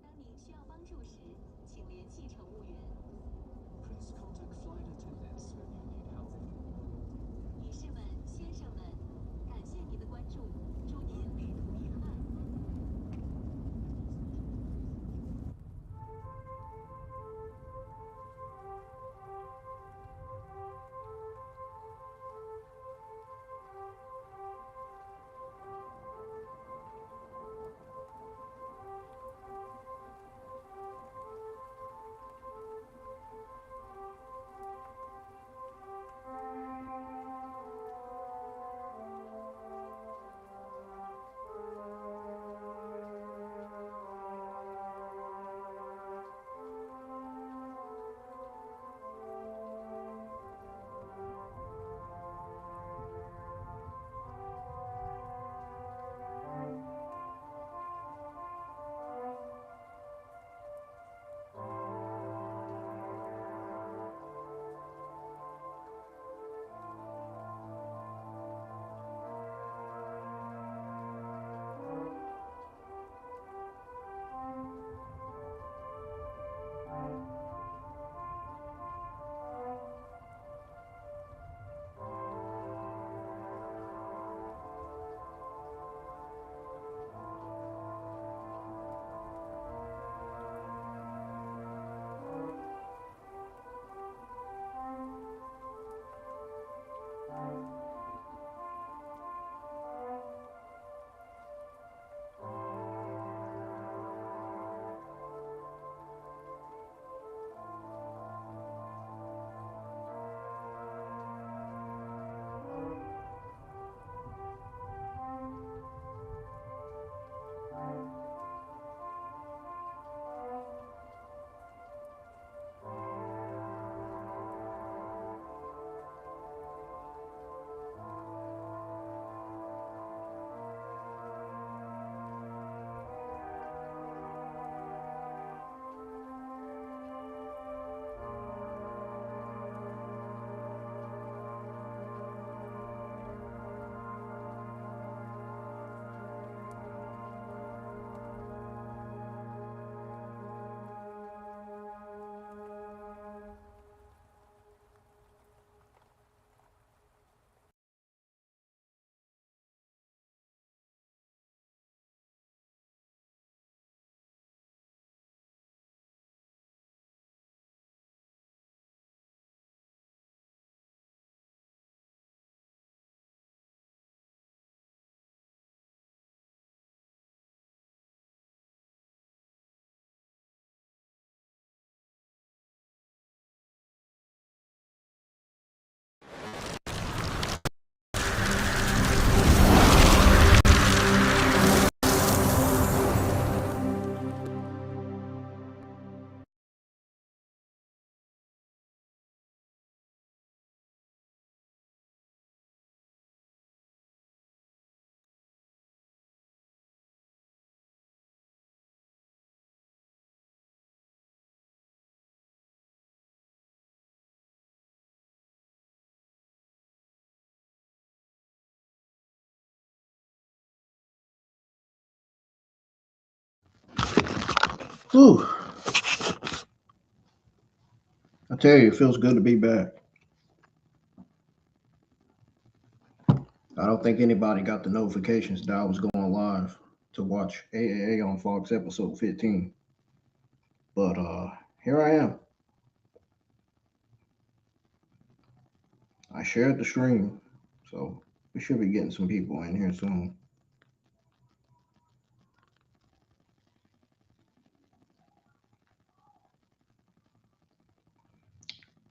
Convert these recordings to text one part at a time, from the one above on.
当您需要帮助时，请联系乘务员。 Please contact flight attendants when you need help. 女士们、先生们，感谢您的关注，祝您旅途愉快。Whew. I tell you, it feels good to be back. I don't think anybody got the notifications that I was going live to watch AAA on Fox episode 15. But here I am. I shared the stream, so we should be getting some people in here soon.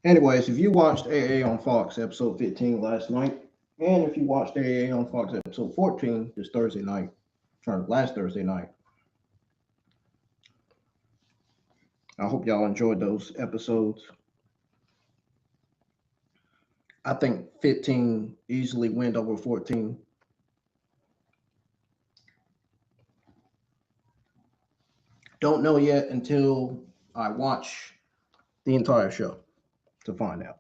Anyways, if you watched AA on Fox episode 15 last night, and if you watched AA on Fox episode 14 this Thursday night, or last Thursday night, I hope y'all enjoyed those episodes. I think 15 easily went over 14. Don't know yet until I watch the entire show to find out.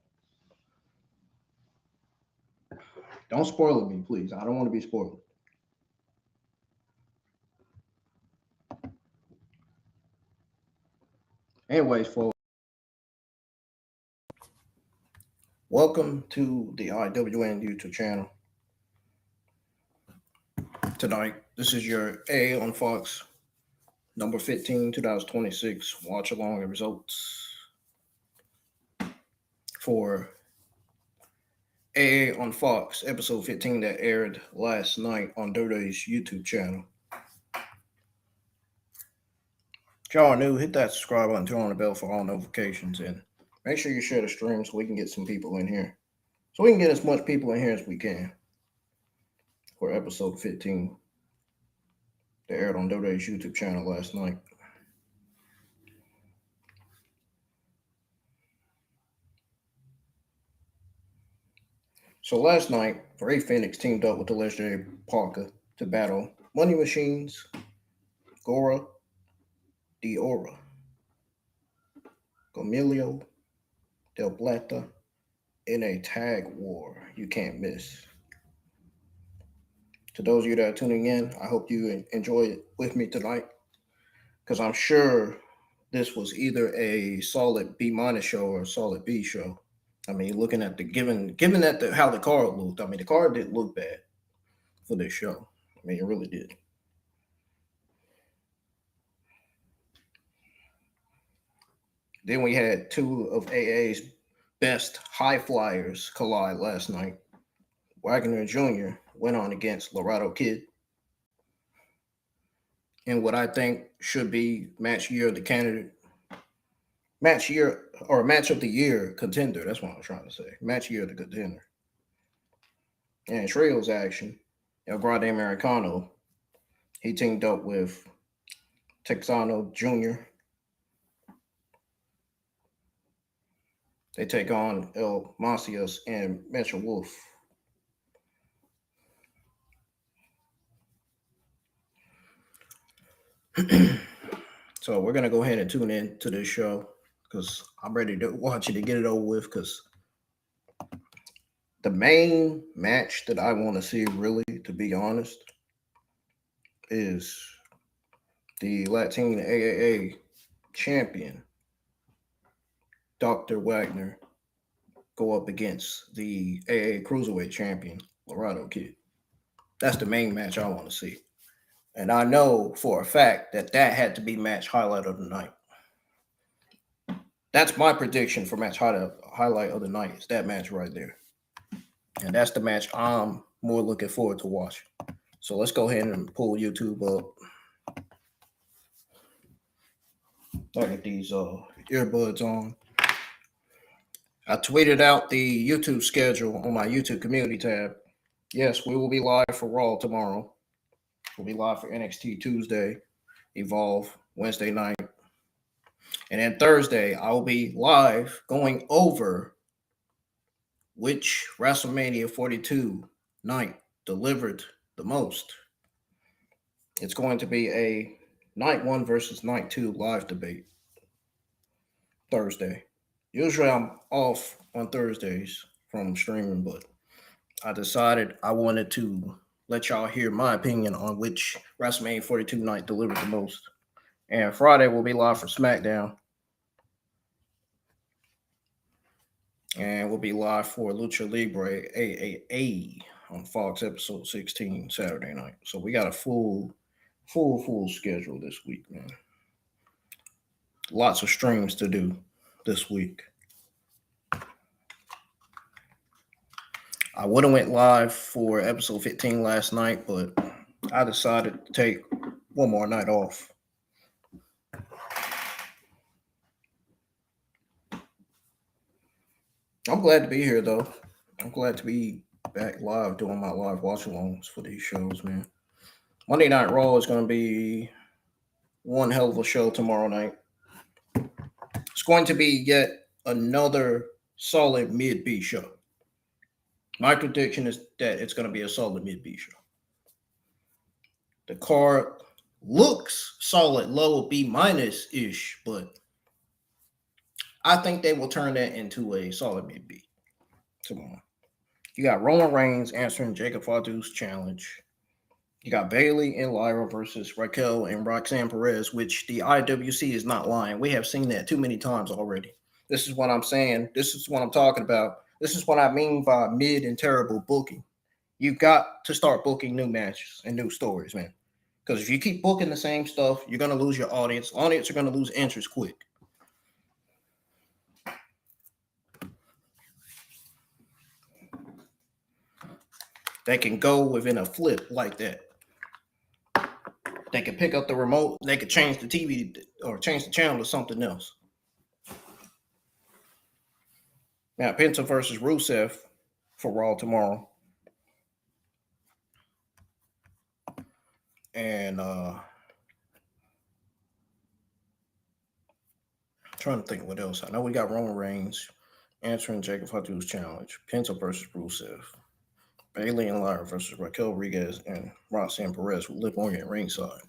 Don't spoil it me, please. I don't want to be spoiled. Anyways, folks, welcome to the IWN YouTube channel. Tonight, this is your A on Fox, number 15, 2026, watch along the results for AA on Fox, episode 15 that aired last night on Dirty's YouTube channel. If y'all are new, hit that subscribe button, turn on the bell for all notifications, and make sure you share the stream so we can get some people in here. So we can get as much people in here as we can for episode 15 that aired on Dirty's YouTube channel last night. So last night, Fenix teamed up with the legendary Parka to battle Money Machines, Gora, Diora, Gomilio, Del Plata, in a tag war you can't miss. To those of you that are tuning in, I hope you enjoy it with me tonight, because I'm sure this was either a solid B- show or a solid B show. I mean, looking at the given at how the card looked, I mean, the card didn't look bad for this show. I mean, it really did. Then we had two of AA's best high flyers collide last night. Wagner Jr. went on against Laredo Kid in what I think should be match of the year contender. That's what I was trying to say. Match year the contender. And trios action, El Grande Americano, he teamed up with Texano Jr. They take on El Mesias and Metro Wolf. So we're going to go ahead and tune in to this show because I'm ready to watch it and get it over with, because the main match that I want to see, really, to be honest, is the Latin AAA champion, Dr. Wagner, go up against the AA Cruiserweight champion, Laredo Kid. That's the main match I want to see. And I know for a fact that had to be match highlight of the night. That's my prediction for match highlight of the night. Is that match right there. And that's the match I'm more looking forward to watch. So let's go ahead and pull YouTube up. I get these earbuds on. I tweeted out the YouTube schedule on my YouTube community tab. Yes, we will be live for Raw tomorrow. We'll be live for NXT Tuesday, Evolve Wednesday night. And then Thursday, I will be live going over which WrestleMania 42 night delivered the most. It's going to be a night 1 versus night 2 live debate Thursday. Usually I'm off on Thursdays from streaming, but I decided I wanted to let y'all hear my opinion on which WrestleMania 42 night delivered the most. And Friday we'll be live for SmackDown. And we'll be live for Lucha Libre AAA on Fox episode 16 Saturday night. So we got a full schedule this week, man. Lots of streams to do this week. I would have went live for episode 15 last night, but I decided to take one more night off. I'm glad to be here, though. I'm glad to be back live doing my live watch-alongs for these shows, man. Monday Night Raw is going to be one hell of a show tomorrow night. It's going to be yet another solid mid-B show. My prediction is that it's going to be a solid mid-B show. The card looks solid, low B minus-ish, but I think they will turn that into a solid mid-B tomorrow. You got Roman Reigns answering Jacob Fadu's challenge. You got Bayley and Lyra versus Raquel and Roxanne Perez, which the IWC is not lying. We have seen that too many times already. This is what I'm saying. This is what I'm talking about. This is what I mean by mid and terrible booking. You've got to start booking new matches and new stories, man. Because if you keep booking the same stuff, you're going to lose your audience. Audience are going to lose interest quick. They can go within a flip like that. They can pick up the remote. They could change the TV or change the channel to something else. Now, Penta versus Rusev for Raw tomorrow. And trying to think what else. I know we got Roman Reigns answering Jacob Fadu's challenge. Penta versus Rusev. Bayley and Lyra versus Raquel Rodriguez and Roxanne Perez with Liv Morgan at ringside.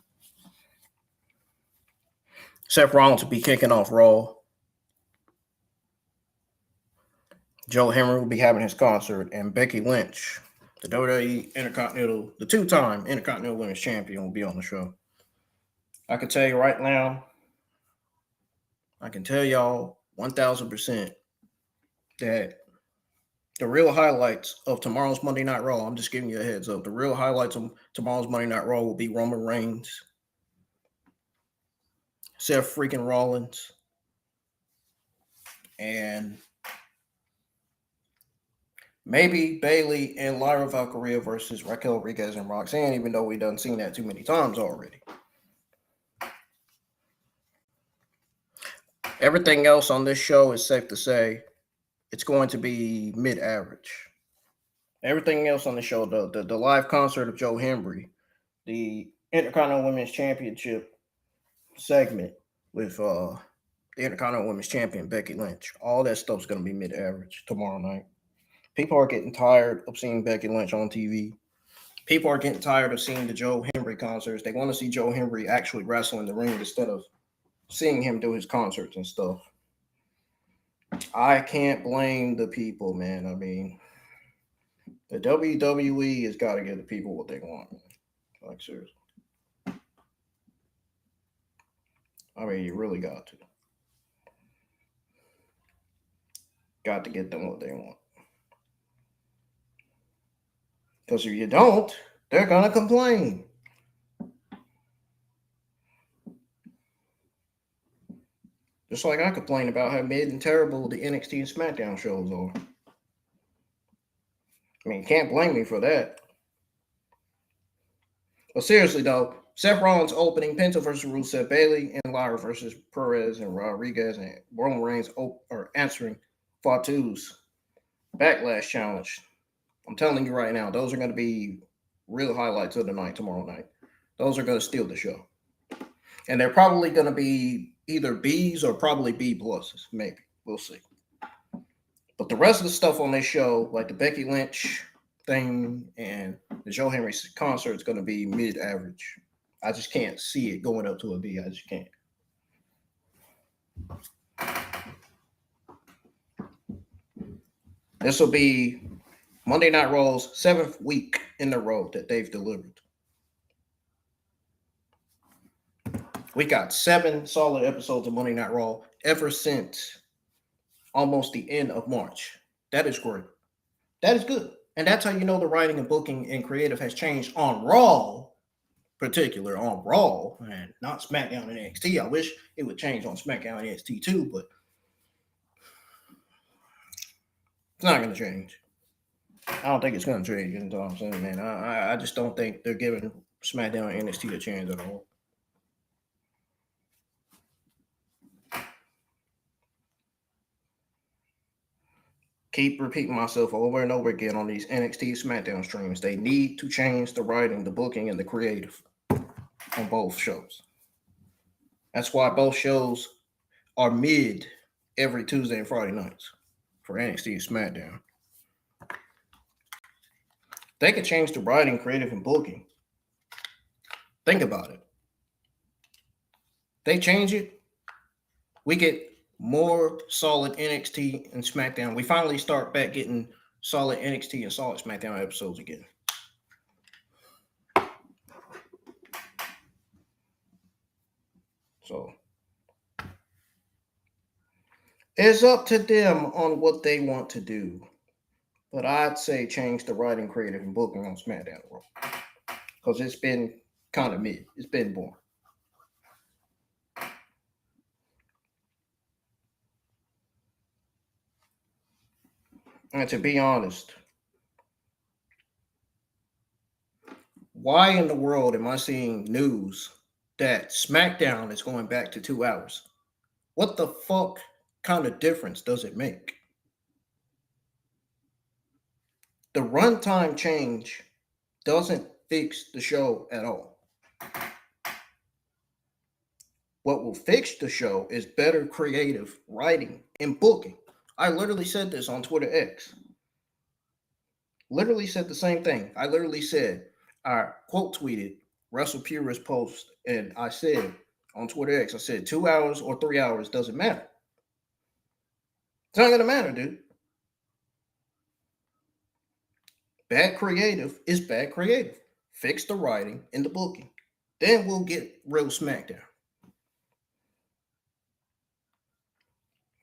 Seth Rollins will be kicking off Raw. Joe Henry will be having his concert, and Becky Lynch, the WWE Intercontinental, the two-time Intercontinental Women's Champion, will be on the show. I can tell you right now, I can tell y'all 1,000% that the real highlights of tomorrow's Monday Night Raw, I'm just giving you a heads up, the real highlights of tomorrow's Monday Night Raw will be Roman Reigns, Seth freaking Rollins, and maybe Bayley and Lyra Valkyria versus Raquel Rodriguez and Roxanne, even though we done seen that too many times already. Everything else on this show is safe to say it's going to be mid-average. Everything else on the show, the live concert of Joe Henry, the Intercontinental Women's Championship segment with the Intercontinental Women's Champion Becky Lynch, all that stuff's going to be mid-average tomorrow night. People are getting tired of seeing Becky Lynch on TV. People are getting tired of seeing the Joe Henry concerts. They want to see Joe Henry actually wrestle in the ring instead of seeing him do his concerts and stuff. I can't blame the people, man. I mean, the WWE has got to give the people what they want, man. Like, seriously. I mean, you really got to. Got to get them what they want. Because if you don't, they're going to complain. Just like I complain about how mid and terrible the NXT and SmackDown shows are. I mean, you can't blame me for that. But seriously, though, Seth Rollins opening, Penta versus Rusev, Bayley and Lyra versus Perez and Rodriguez, and Roman Reigns are answering Fatu's Backlash Challenge. I'm telling you right now, those are going to be real highlights of the night tomorrow night. Those are going to steal the show. And they're probably going to be either B's or probably B pluses, maybe. We'll see. But the rest of the stuff on this show, like the Becky Lynch thing and the Joe Henry concert, is going to be mid-average. I just can't see it going up to a B. I just can't. This will be Monday Night Raw's 7th week in a row that they've delivered. We got 7 solid episodes of Monday Night Raw ever since almost the end of March. That is great. That is good. And that's how you know the writing and booking and creative has changed on Raw, particular on Raw, and not SmackDown and NXT. I wish it would change on SmackDown and NXT too, but it's not going to change. I don't think it's going to change. You know what I'm saying, man? I just don't think they're giving SmackDown and NXT a chance at all. Keep repeating myself over and over again on these NXT SmackDown streams. They need to change the writing, the booking, and the creative on both shows. That's why both shows are mid every Tuesday and Friday nights for NXT and SmackDown. They could change the writing, creative, and booking. Think about it. They change it, we get more solid NXT and SmackDown. We finally start back getting solid NXT and solid SmackDown episodes again. So it's up to them on what they want to do. But I'd say change the writing, creative, and booking on SmackDown because it's been kind of mid. It's been boring. And to be honest, why in the world am I seeing news that SmackDown is going back to 2 hours? What the fuck kind of difference does it make? The runtime change doesn't fix the show at all. What will fix the show is better creative writing and booking. I literally said this on Twitter X. Literally said the same thing. I literally said, I quote tweeted Russell Purist post, and I said on Twitter X, I said 2 hours or 3 hours doesn't matter. It's not gonna matter, dude. Bad creative is bad creative. Fix the writing and the booking. Then we'll get real SmackDown.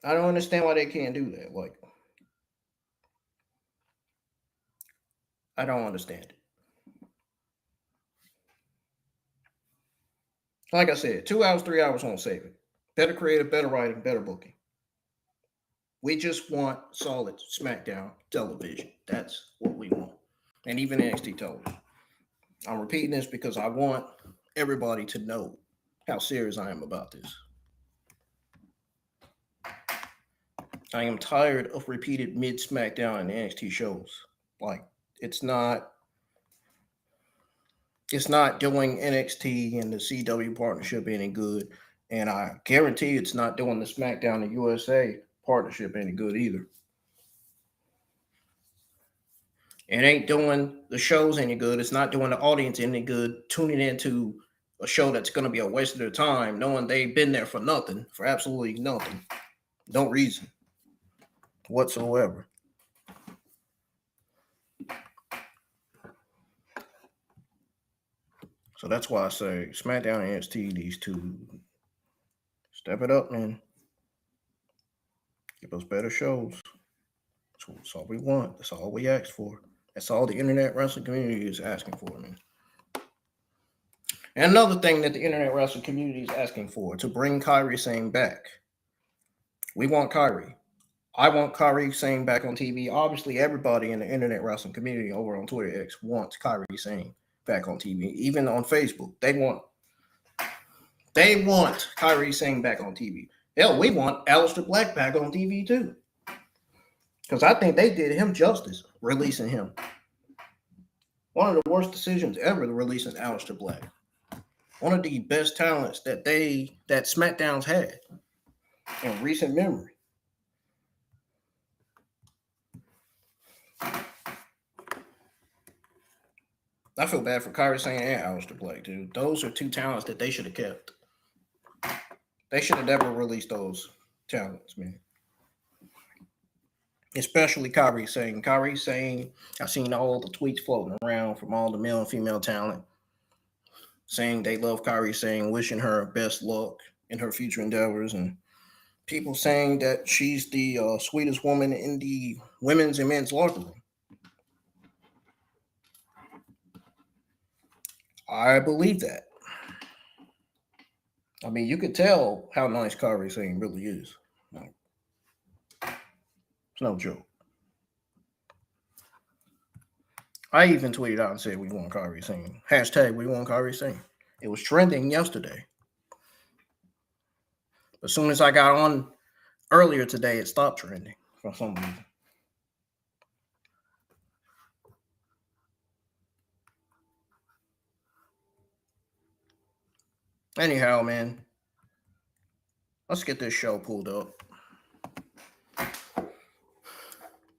I don't understand why they can't do that. Like, I don't understand it. Like I said, 2 hours, 3 hours won't save it. Better creative, better writing, better booking. We just want solid SmackDown television. That's what we want. And even NXT television. I'm repeating this because I want everybody to know how serious I am about this. I am tired of repeated mid SmackDown and NXT shows. Like, it's not doing NXT and the CW partnership any good. And I guarantee it's not doing the SmackDown and USA partnership any good either. It ain't doing the shows any good. It's not doing the audience any good tuning into a show that's going to be a waste of their time, knowing they've been there for nothing, for absolutely nothing. No reason whatsoever. So that's why I say SmackDown and NXT, these two, step it up, man. Give us better shows. That's all we want. That's all we ask for. That's all the internet wrestling community is asking for, man. And another thing that the internet wrestling community is asking for, to bring Kairi Sane back. We want Kairi. I want Kairi Sane back on TV. Obviously, everybody in the internet wrestling community over on Twitter X wants Kairi Sane back on TV. Even on Facebook, they want Kairi Sane back on TV. Hell, we want Aleister Black back on TV too. Because I think they did him justice releasing him. One of the worst decisions ever, releasing Aleister Black. One of the best talents that SmackDown's had in recent memory. I feel bad for Kairi Sane and Aleister Black, dude. Those are two talents that they should have kept. They should have never released those talents, man. Especially Kairi Sane. Kairi Sane, I've seen all the tweets floating around from all the male and female talent saying they love Kyrie, saying wishing her best luck in her future endeavors, and people saying that she's the sweetest woman in the women's and men's locker room. I believe that. I mean, you could tell how nice Kyrie saying really is. Like, it's no joke. I even tweeted out and said we want Kyrie singing. Hashtag we want Kyrie singing. It was trending yesterday. As soon as I got on earlier today, it stopped trending for some reason. Anyhow, man, let's get this show pulled up.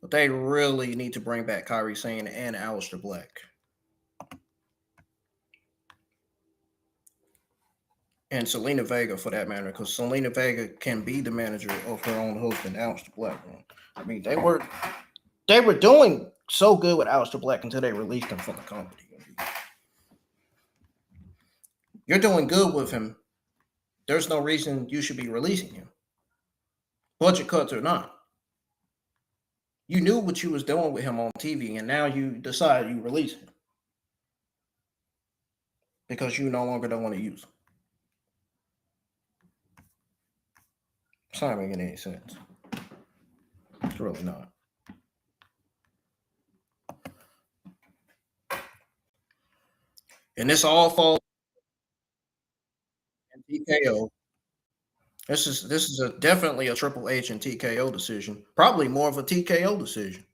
But they really need to bring back Kyrie Sane and Aleister Black. And Selena Vega, for that matter, because Selena Vega can be the manager of her own husband, Aleister Black. I mean, they were doing so good with Aleister Black until they released him from the company. You're doing good with him. There's no reason you should be releasing him. Budget cuts or not. You knew what you was doing with him on TV, and now you decide you release him because you no longer don't want to use him. It's not making any sense. It's really not. And this all falls in TKO. This is definitely a Triple H and TKO decision. Probably more of a TKO decision.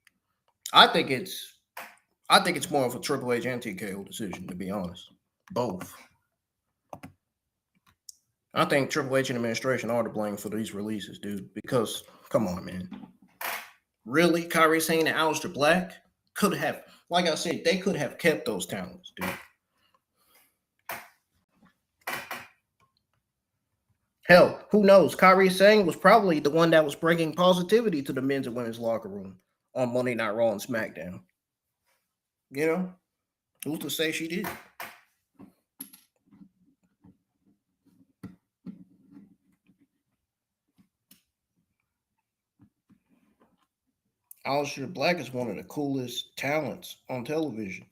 I think it's more of a Triple H and TKO decision, to be honest. Both. I think Triple H and administration are to blame for these releases, dude. Because come on, man. Really, Kyrie Sane and Aleister Black could have, like I said, they could have kept those talents, dude. Hell, who knows? Kyrie Sane was probably the one that was bringing positivity to the men's and women's locker room on Monday Night Raw and SmackDown. You know, who's to say she did? Aleister Black is one of the coolest talents on television.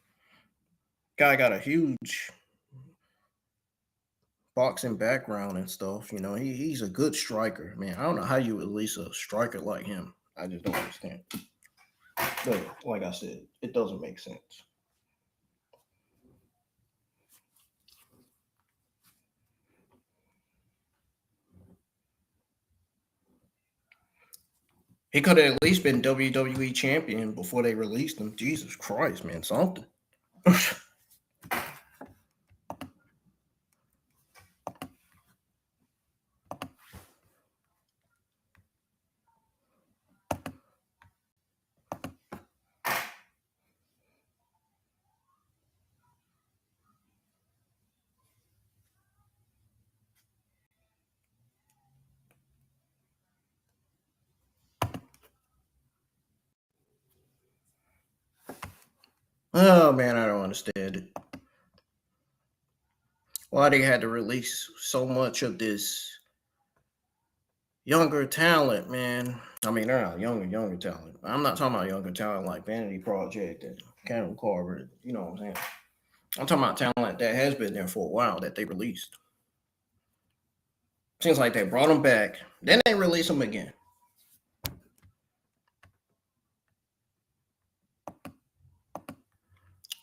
Guy got a huge boxing background and stuff. You know, he's a good striker, man. I don't know how you release a striker like him. I just don't understand. But like I said, it doesn't make sense. He could have at least been WWE champion before they released him. Jesus Christ, man, something. Oh man, I don't understand it. Why they had to release so much of this younger talent, man. I mean, they're not younger talent. I'm not talking about younger talent like Vanity Project and Cannibal Carver. You know what I'm saying? I'm talking about talent that has been there for a while that they released. Seems like they brought them back, then they release them again.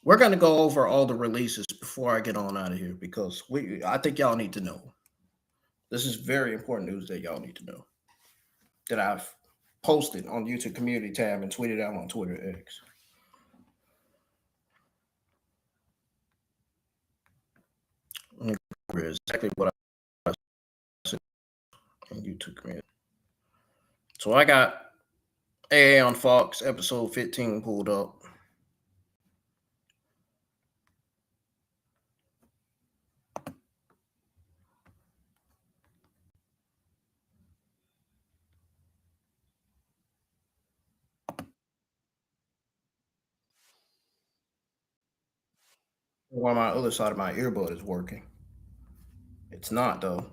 We're gonna go over all the releases before I get on out of here because I think y'all need to know. This is very important news that y'all need to know. That I've posted on YouTube community tab and tweeted out on Twitter X. Exactly what I said on YouTube community. So I got AA on Fox episode 15 pulled up. While my other side of my earbud is working. It's not though.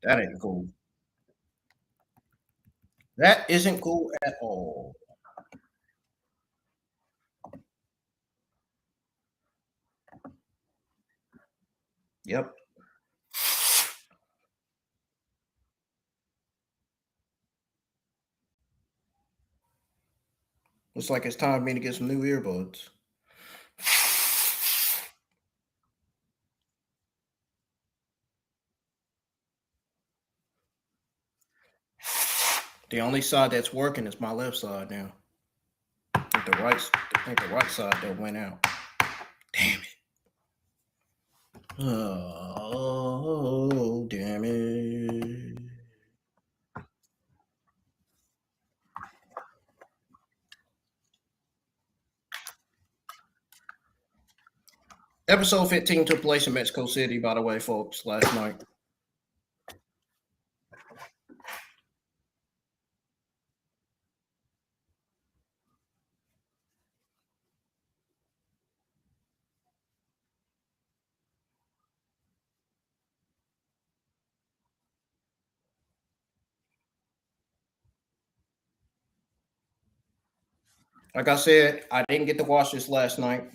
That ain't cool. That isn't cool at all. Yep. Looks like it's time for me to get some new earbuds. The only side that's working is my left side now. I think the right side that went out. Damn it. Oh, damn it. Episode 15 took place in Mexico City, by the way, folks, last night. Like I said, I didn't get to watch this last night.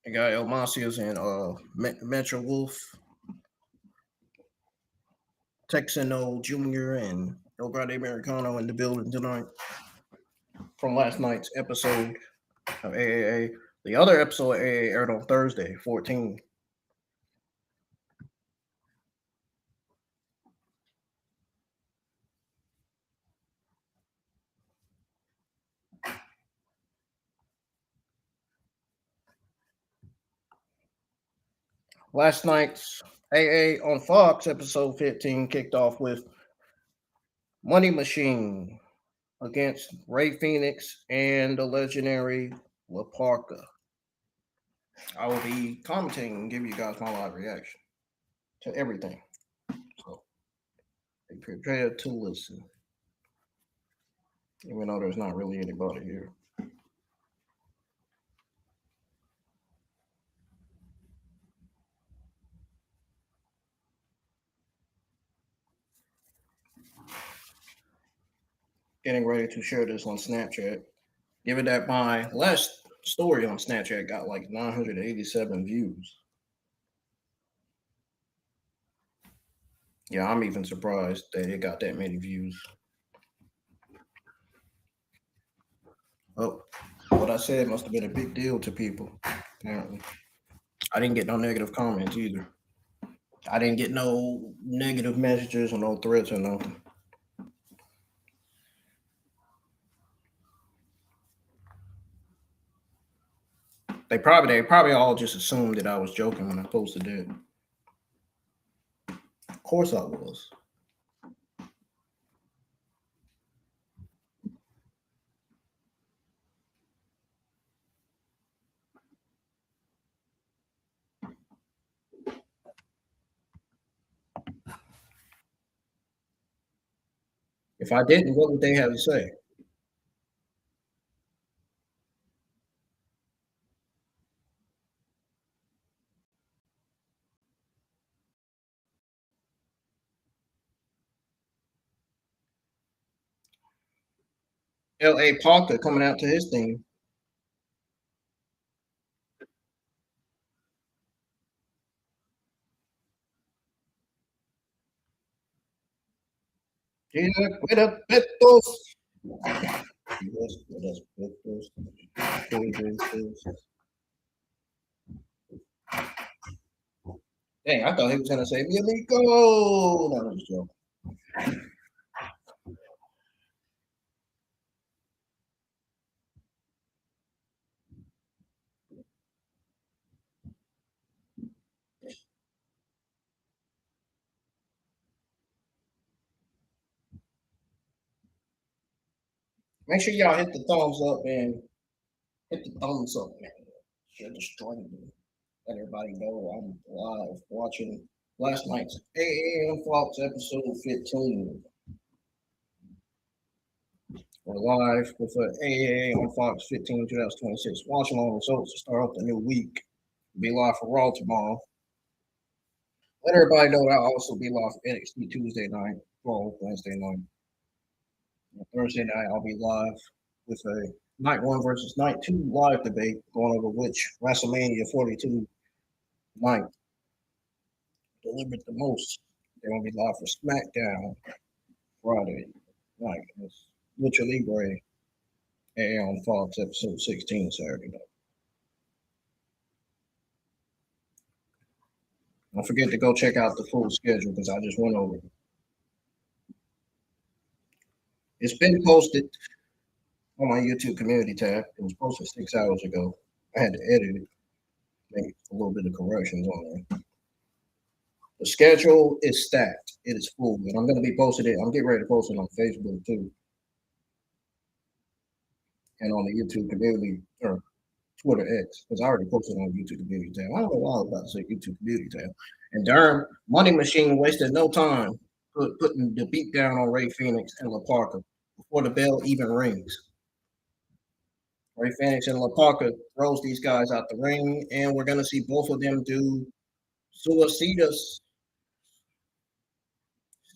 I got El Mesias and Metro Wolf, Texano Jr. and El Grande Americano in the building tonight from last night's episode of AAA. The other episode of AAA aired on Thursday, 14. Last night's AA on Fox, episode 15, kicked off with Money Machine against Ray Fenix and the legendary La Parka. I will be commenting and give you guys my live reaction to everything. So be prepared to listen. Even though there's not really anybody here. Getting ready to share this on Snapchat. Given that my last story on Snapchat got like 987 views. Yeah, I'm even surprised that it got that many views. Oh, what I said must have been a big deal to people, apparently. I didn't get no negative comments either. I didn't get no negative messages or no threats or nothing. They probably all just assumed that I was joking when I posted that. Of course I was. If I didn't, what would they have to say? L.A. Parka coming out to his theme. Yeah, with a pistols. Yes, with us pistols. Dang, I thought he was gonna say mi amigo. No, I was joking. Make sure y'all hit the thumbs up and hit the thumbs up, man. Share the stream. Let everybody know I'm live watching last night's AM Fox episode 15. We're live with AA on Fox 15, 2026. Watch along results to start off the new week. Be live for Raw tomorrow. Let everybody know I'll also be live for NXT Tuesday night, Raw Wednesday night. On Thursday night, I'll be live with a Night 1 versus Night 2 live debate going over which WrestleMania 42 night delivered the most. They're going to be live for SmackDown Friday night. It's Lucha Libre AA on Fox episode 16 Saturday night. Don't forget to go check out the full schedule because I just went over it. It's been posted on my YouTube community tab. It was posted 6 hours ago. I had to edit it, make a little bit of corrections on there. The schedule is stacked. It is full, and I'm going to be posting it. I'm getting ready to post it on Facebook too, and on the YouTube community or Twitter X, because I already posted on YouTube community tab. I don't know why I was about to say YouTube community tab. And darn, Money Machine wasted no time putting the beat down on Ray Fenix and La Parka before the bell even rings. Ray Fenix and La Parka throws these guys out the ring, and we're going to see both of them do suicidas,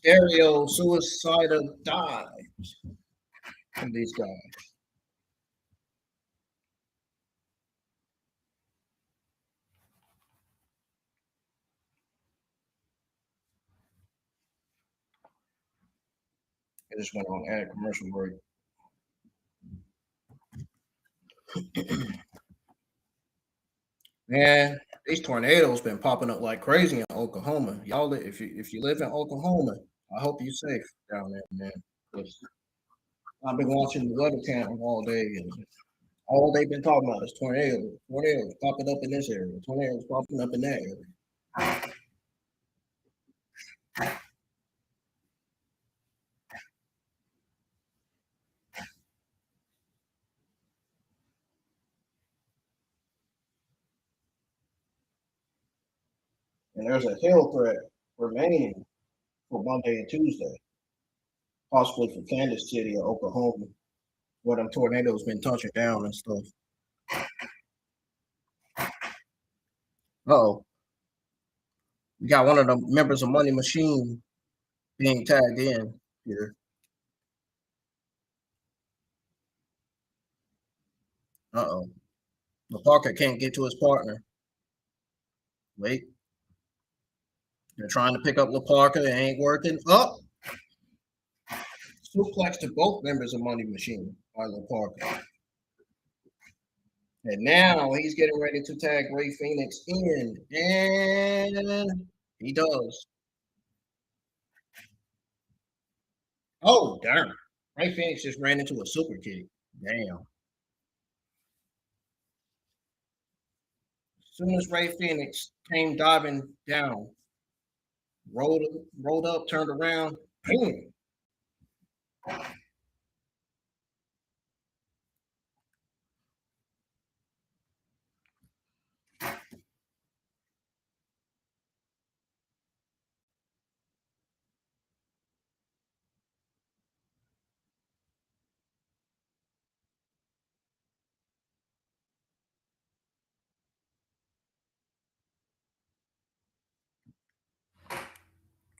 suicidal dives from these guys. I just went on ad commercial break. Man, these tornadoes been popping up like crazy in Oklahoma. Y'all, if you live in Oklahoma, I hope you're safe down there, man. I've been watching the weather cam all day, and all they've been talking about is tornadoes popping up in this area, tornadoes popping up in that area. And there's a hail threat remaining for Monday and Tuesday, possibly for Kansas City or Oklahoma, where them tornadoes been touching down and stuff. Oh, we got one of the members of Money Machine being tagged in here. Uh-oh. The Parker can't get to his partner. Wait. They're trying to pick up La Parka. It ain't working. Up. Suplex to both members of Money Machine by La Parka. And now he's getting ready to tag Ray Fenix in. And he does. Oh, darn. Ray Fenix just ran into a super kick. Damn. As soon as Ray Fenix came diving down, rolled up, turned around, boom.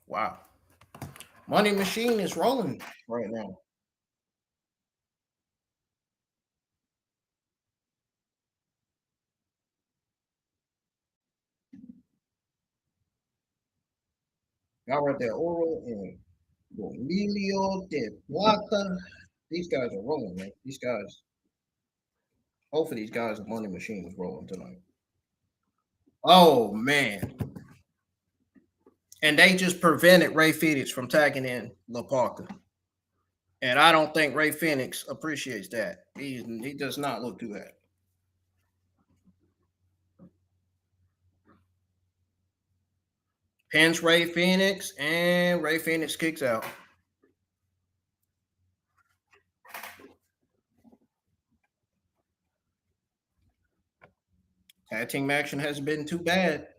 Wow. Money Machine is rolling right now. Y'all right there, Oro and Emilio de Plata. These guys are rolling, man. These guys, both of these guys, the Money Machine is rolling tonight. Oh, man. And they just prevented Ray Fenix from tagging in La Parka. And I don't think Ray Fenix appreciates that. He does not look too happy. Pins Ray Fenix, and Ray Fenix kicks out. Tag team action hasn't been too bad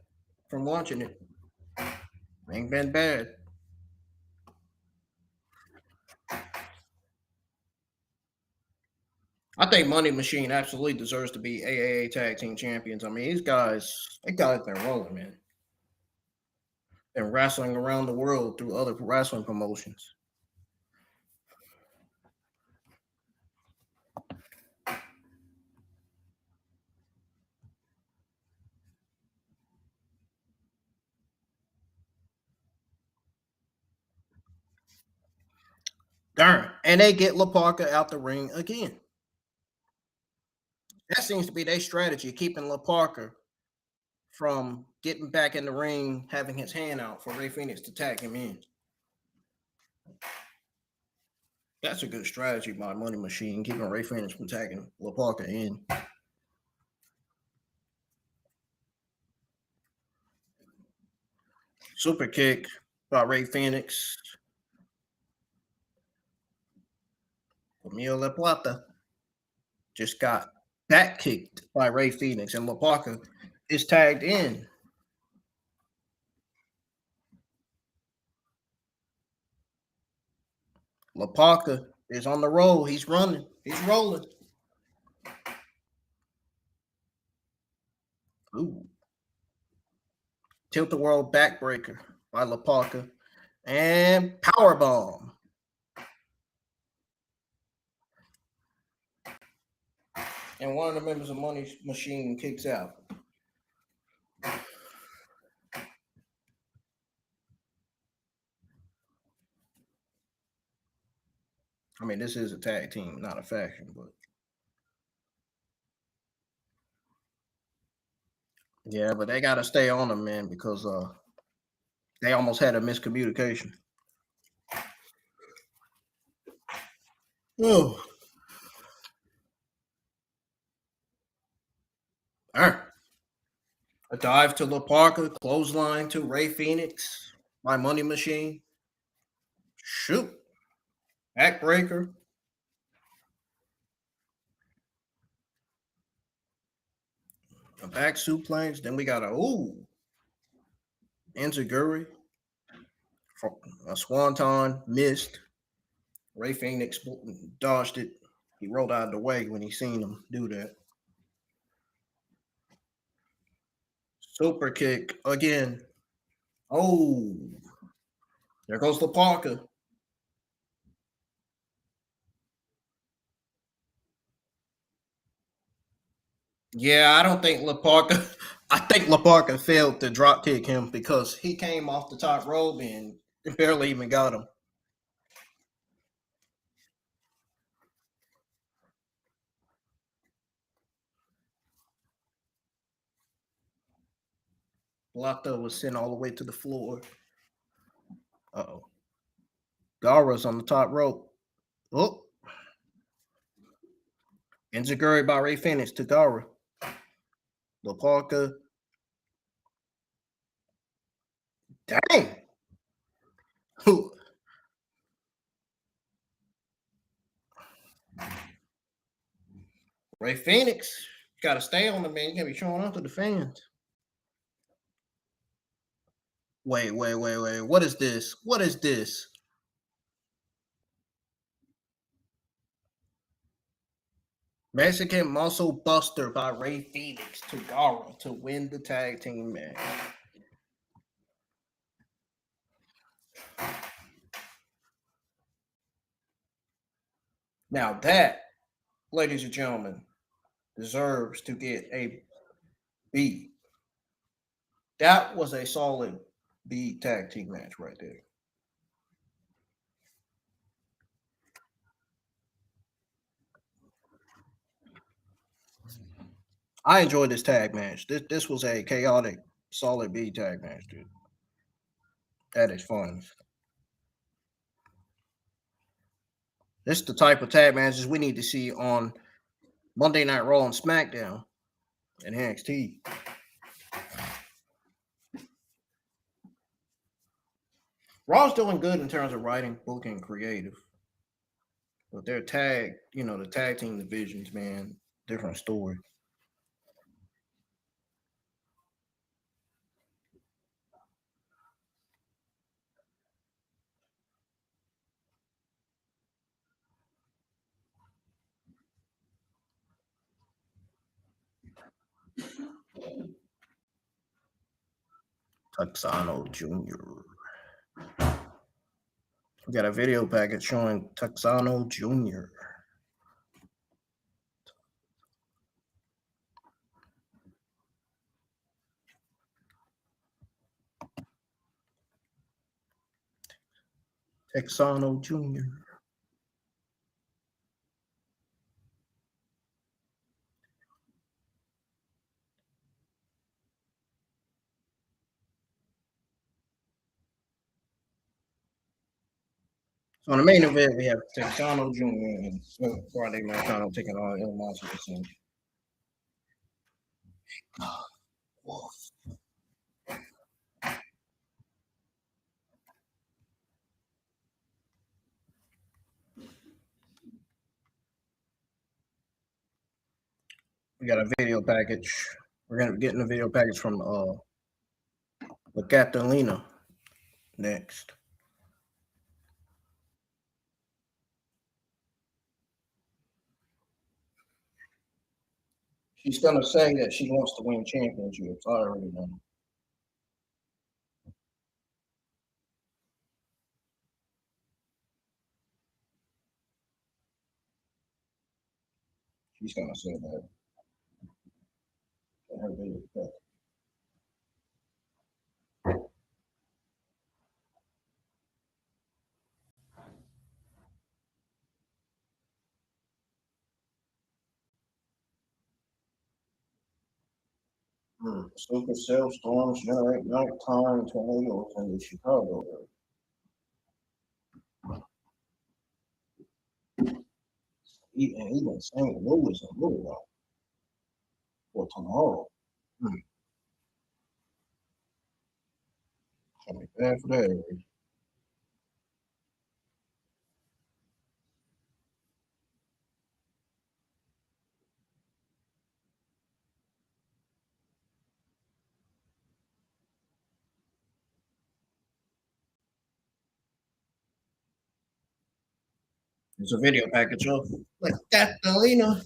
from watching it. Ain't been bad. I think Money Machine absolutely deserves to be AAA Tag Team Champions. I mean, they guys been rolling, man. And wrestling around the world through other wrestling promotions. Darn. And they get La Parka out the ring again. That seems to be their strategy, keeping La Parka from getting back in the ring, having his hand out for Ray Phoenix to tag him in. That's a good strategy by Money Machine, keeping Ray Phoenix from tagging La Parka in. Super kick by Ray Phoenix. Camille La Plata just got back kicked by Ray Phoenix, and La Parka is tagged in. La Parka is on the roll. He's running. He's rolling. Ooh. Tilt-a-World backbreaker by La Parka. And powerbomb. And one of the members of Money Machine kicks out. I mean, this is a tag team, not a faction, but yeah, but they gotta stay on them, man, because they almost had a miscommunication. Oh. All right. A dive to La Parka, clothesline to Ray Phoenix, my Money Machine. Shoot. Backbreaker. A back suplex. Then we got a Enziguri. A swanton missed. Ray Phoenix dodged it. He rolled out of the way when he seen him do that. Super kick again. Oh, there goes the Parka. Yeah, I don't think La Parka. I think La Parka failed to drop kick him because he came off the top rope and barely even got him. Plata was sent all the way to the floor. Uh-oh. Gara's on the top rope. Oh. Enziguri by Ray Phoenix to Gara. La Parka. Dang. Ray Phoenix. Got to stay on the man. You can't be showing up to the fans. Wait. What is this? What is this? Mexican Muscle Buster by Ray Phoenix to Gara to win the tag team match. Now that, ladies and gentlemen, deserves to get a B. That was a solid B tag team match right there. I enjoyed this tag match. This was a chaotic, solid B tag match, dude. That is fun. This is the type of tag matches we need to see on Monday Night Raw and SmackDown and NXT. Raw's doing good in terms of writing, booking, creative. But their tag, the tag team divisions, man, different story. Texano Jr. We got a video package showing Texano Jr. Texano Jr. So in the main event, we have Texano Jr. and Friday Marcano taking on El Monsters. We got a video package. We're gonna be getting a video package from the Catalina next. She's gonna say that she wants to win championships. I already know. She's gonna say that in her video package. Supercell storms generate nighttime tornadoes in the Chicago area. Even St. Louis and Louisville for tomorrow. Gonna be bad for that area. There's a video package of like Catalina.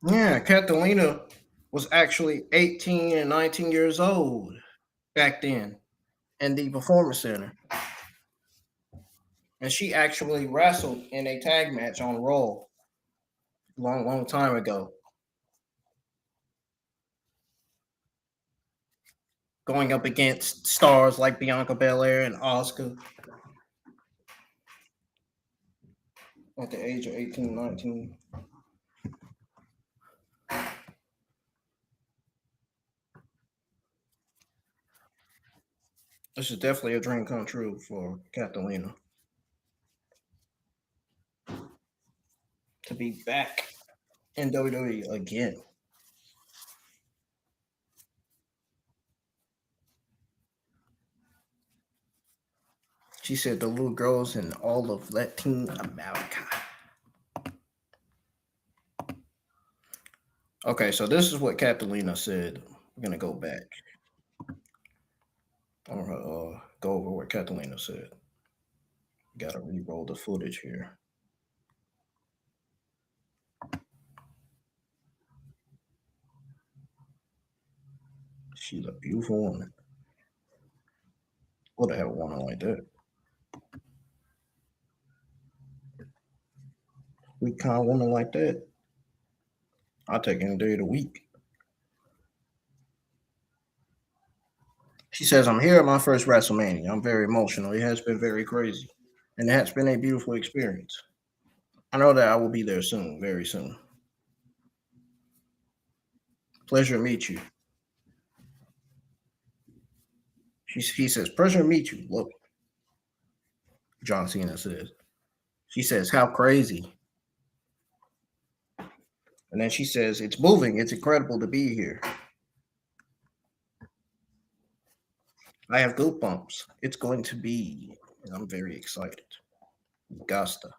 Yeah, Catalina was actually 18 and 19 years old back then in the Performance Center. And she actually wrestled in a tag match on Raw long time ago. Going up against stars like Bianca Belair and Asuka at the age of 18, 19. This is definitely a dream come true for Catalina to be back in WWE again. She said the little girls in all of Latin America. Okay, so this is what Catalina said. I'm gonna go back. I'm gonna go over what Catalina said. Gotta re-roll the footage here. She's a beautiful woman. Would have had a woman like that. weak, kind woman like that, I'll take any day of the week. She says, I'm here at my first WrestleMania. I'm very emotional. It has been very crazy. And it has been a beautiful experience. I know that I will be there soon, very soon. Pleasure to meet you. He says, pleasure to meet you. Look, John Cena says. She says, how crazy. And then she says, it's moving. It's incredible to be here. I have goosebumps. It's going to be, and I'm very excited. Gasta.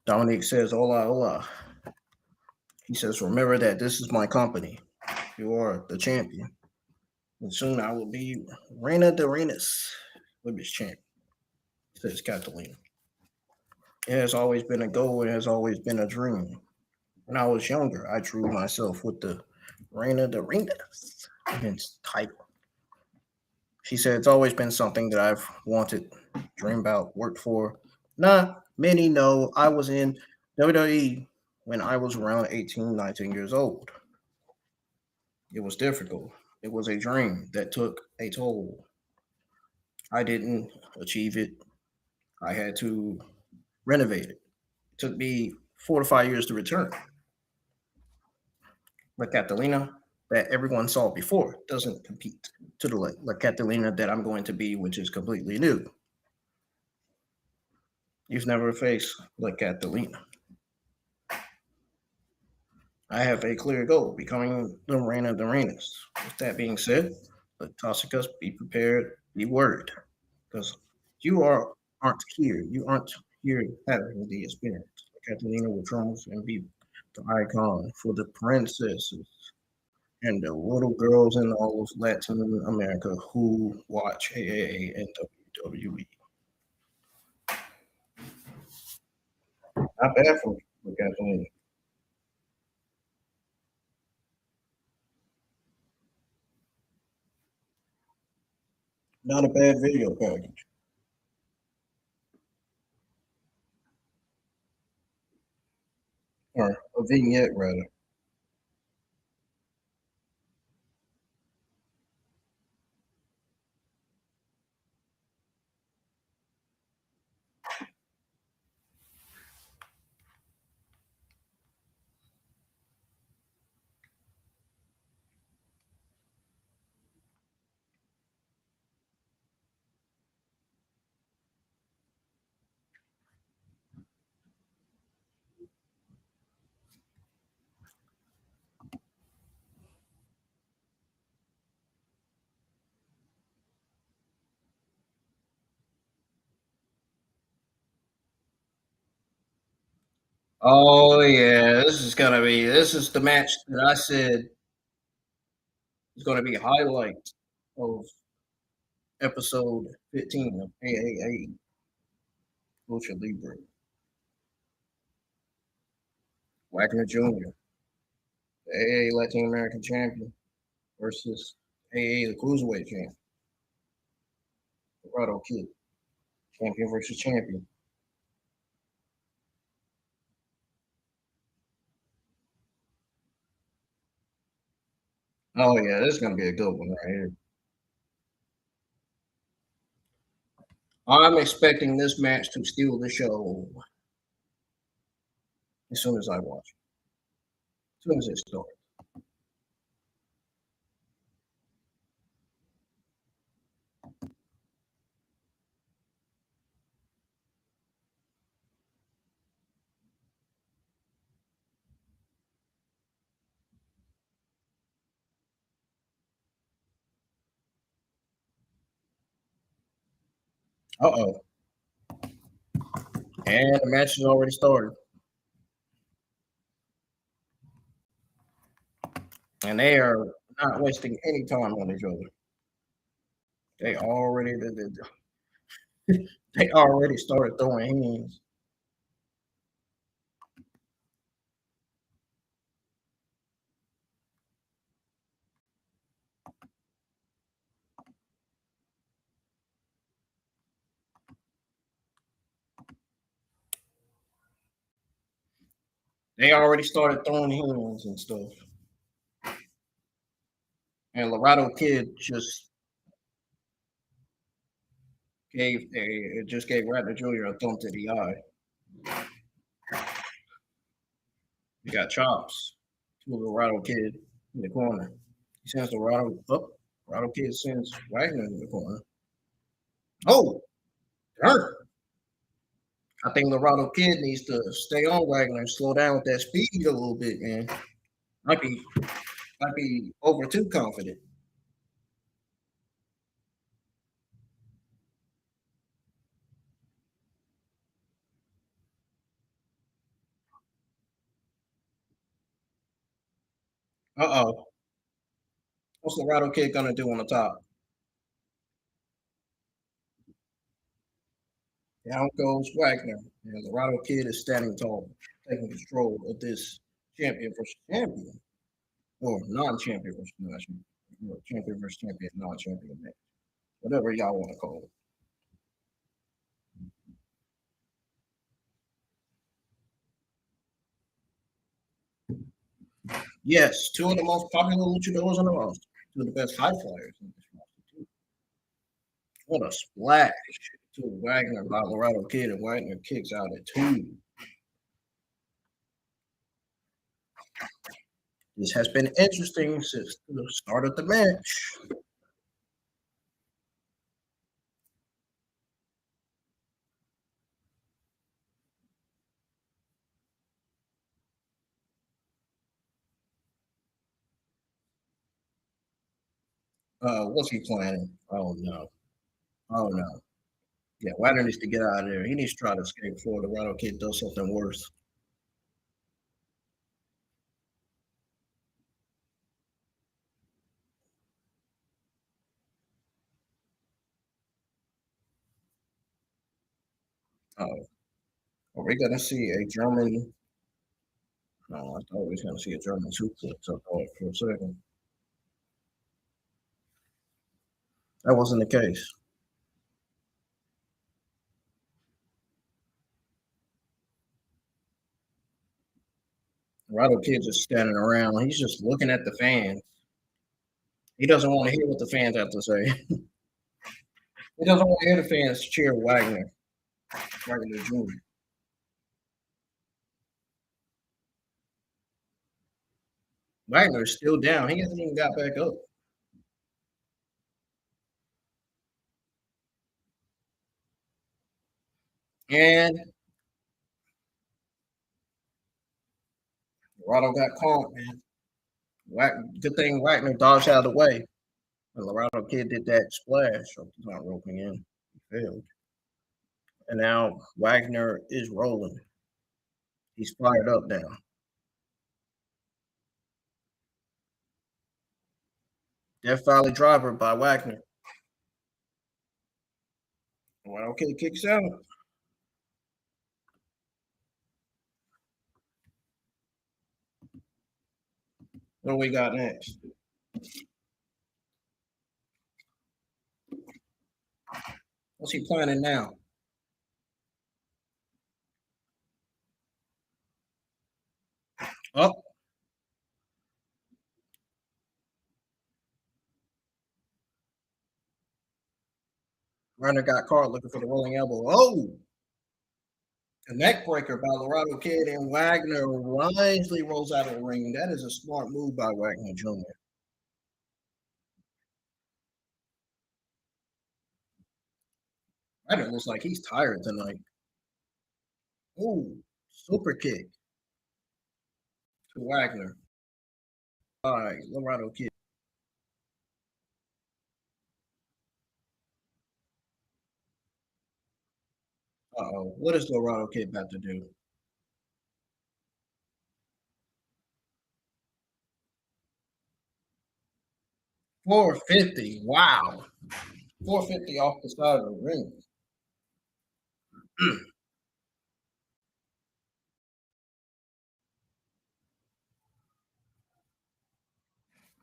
Dominic says, hola, hola. He says, remember that this is my company. You are the champion. And soon I will be Reina de Reinas, women's champion, says Catalina. It has always been a goal. It has always been a dream. When I was younger, I drew myself with the Reina de Reinas women's title. She said it's always been something that I've wanted, dreamed about, worked for. Not many know I was in WWE when I was around 18, 19 years old. It was difficult. It was a dream that took a toll. I didn't achieve it. I had to renovate it. It took me 4 to 5 years to return. La Catalina that everyone saw before doesn't compete to the La Catalina that I'm going to be, which is completely new. You've never faced La Catalina. I have a clear goal, becoming the Reina de Reinas. With that being said, let Toxicus be prepared, be worried, because you aren't here. You aren't here having the experience. Catalina will trump and be the icon for the princesses and the little girls in all of Latin America who watch AAA and WWE. Not bad for Catalina. Not a bad video package. Or a vignette, rather. Oh yeah, this is the match that I said is gonna be a highlight of episode 15 of AAA Lucha Libre. Wagner Jr., the AA Latin American champion, versus AA the Cruiserweight champion, Laredo Kid, champion versus champion. Oh yeah, this is gonna be a good one right here. I'm expecting this match to steal the show as soon as I watch it, as soon as it starts. Uh-oh. And the match has already started. And they are not wasting any time on each other. They already they already started throwing hands. They already started throwing hands and stuff. And Laredo Kid just gave Wagner Jr. a thump to the eye. He got chops to Laredo Kid in the corner. He sends Laredo up. Laredo Kid sends Wagner in the corner. Oh, hurt. I think Laredo Kid needs to stay on Wagner and slow down with that speed a little bit, man. Might be over too confident. Uh-oh. What's Laredo Kid gonna do on the top? Down goes Wagner. And Laredo Kid is standing tall, taking control of this champion versus champion. Or non-champion versus non-champion. Champion versus champion, non-champion match. Whatever y'all want to call it. Yes, two of the most popular luchadors on the roster. Two of the best high flyers in this roster, too. What a splash to Wagner by Laredo Kid, and Wagner kicks out at 2. This has been interesting since the start of the match. What's he planning? Oh no. Oh no. Yeah, Wagner needs to get out of there. He needs to try to escape before the Laredo Kid does something worse. Oh, are we gonna see a German? No, I thought we was gonna see a German suplex up there for a second. That wasn't the case. Laredo Kid just standing around. He's just looking at the fans. He doesn't want to hear what the fans have to say. He doesn't want to hear the fans cheer Wagner Jr. Wagner is still down. He hasn't even got back up. And Laredo got caught, man. Good thing Wagner dodged out of the way. And Laredo Kid did that splash off the top rope again. He failed. And now Wagner is rolling. He's fired up now. Death Valley Driver by Wagner. Laredo Kid kicks out. What do we got next? What's he planning now? Oh, Runner got caught looking for the rolling elbow. Oh, a neck breaker by Laredo Kid, and Wagner wisely rolls out of the ring. That is a smart move by Wagner Jr. Wagner looks like he's tired tonight. Ooh, super kick to Wagner. All right, Laredo Kid. Uh-oh, what is Laredo Kid about to do? 450. Wow. 450 off the side of the ring.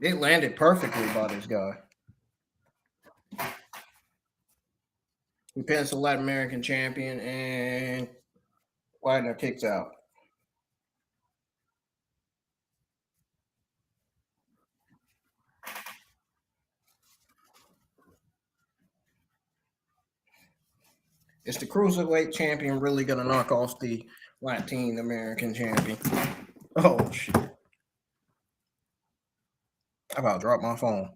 It landed perfectly by this guy. He pins the Latin American champion, and Wagner kicks out. Is the cruiserweight champion really gonna knock off the Latin American champion? Oh shit! I about to drop my phone.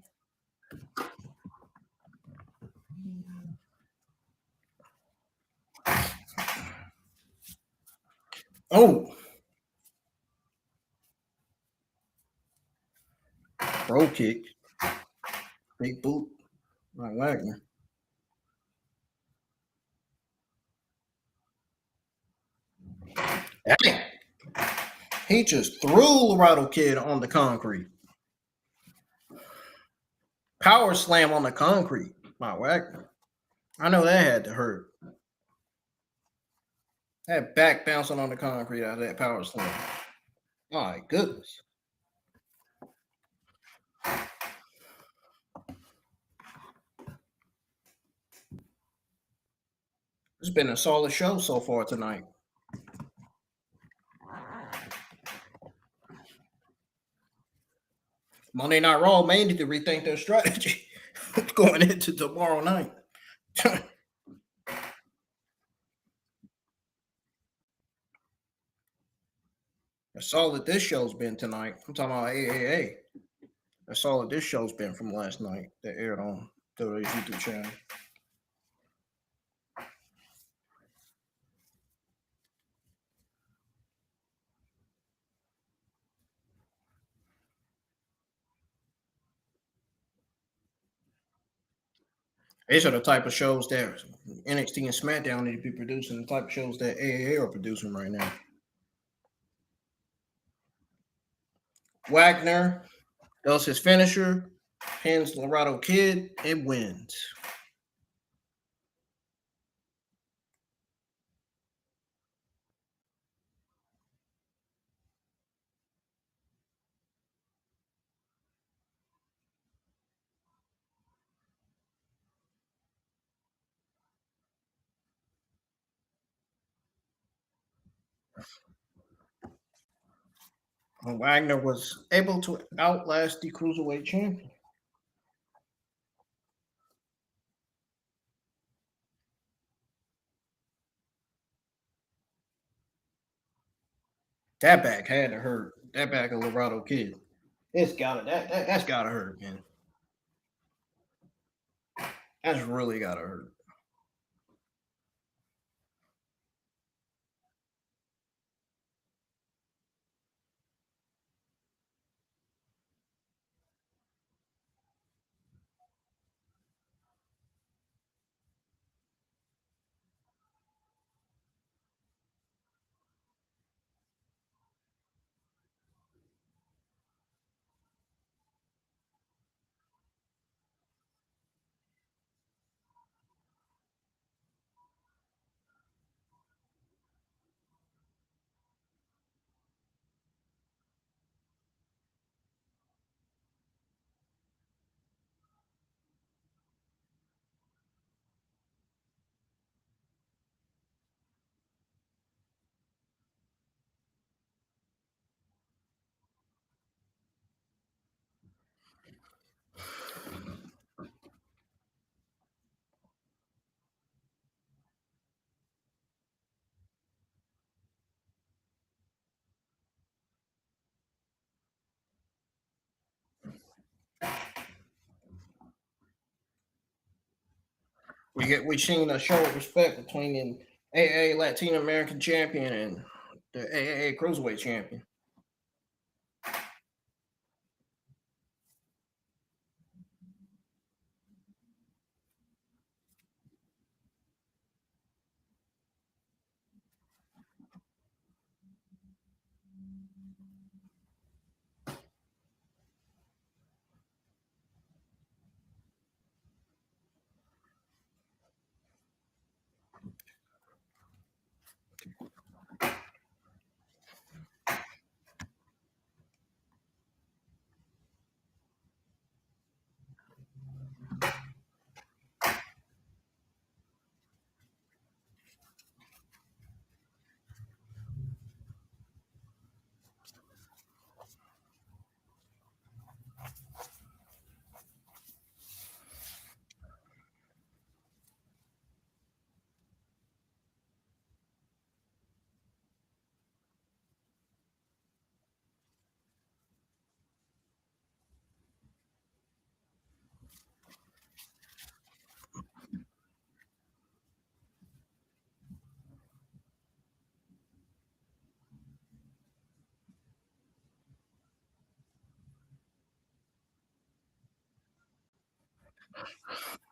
Oh, pro kick, big boot, like Wagner. Dang. He just threw Laredo Kid on the concrete. Power slam on the concrete by Wagner. I know that had to hurt. That back bouncing on the concrete out of that power slam. My goodness. It's been a solid show so far tonight. Monday Night Raw may need to rethink their strategy going into tomorrow night. That's solid this show's been tonight. I'm talking about AAA. That's solid this show's been from last night that aired on WWE's YouTube channel. These are the type of shows that NXT and SmackDown need to be producing, the type of shows that AAA are producing right now. Wagner does his finisher, pins Laredo Kid, and wins. And Wagner was able to outlast the Cruiserweight champion. That back had to hurt. That back of Laredo Kid. It's gotta that's gotta hurt, man. That's really gotta hurt. We seen a show of respect between the AA Latin American champion and the AAA Cruiserweight champion.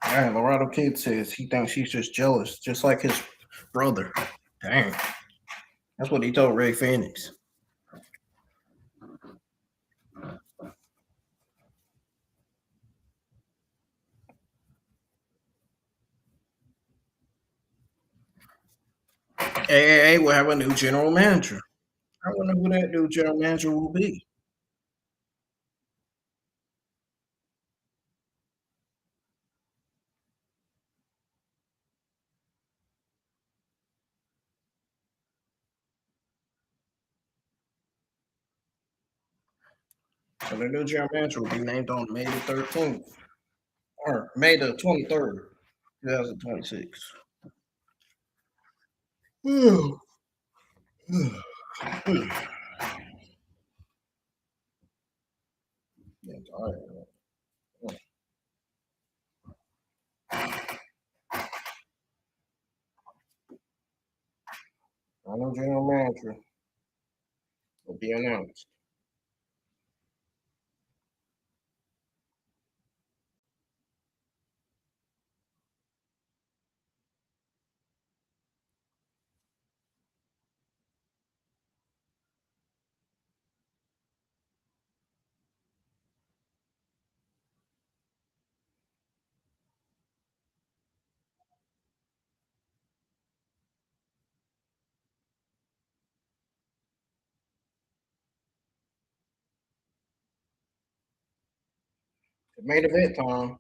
Dang, Laredo Kid says he thinks she's just jealous, just like his brother. Dang. That's what he told Ray Fenix. AAA will have a new general manager. I wonder who that new general manager will be. So the new general manager will be named on May the 13th or May the 23rd, 2026. Yeah, all right. Our new general manager will be announced. Main event time.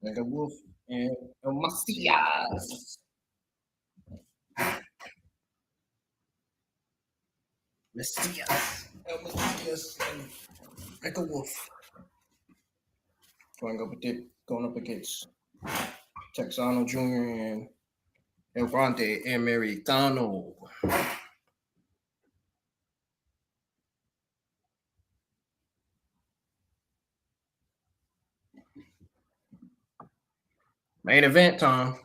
Mega Wolf and Mesias. Mesias. Mesias and Mega Wolf. Going up against Texano Jr. and El Grande Americano. Main event time.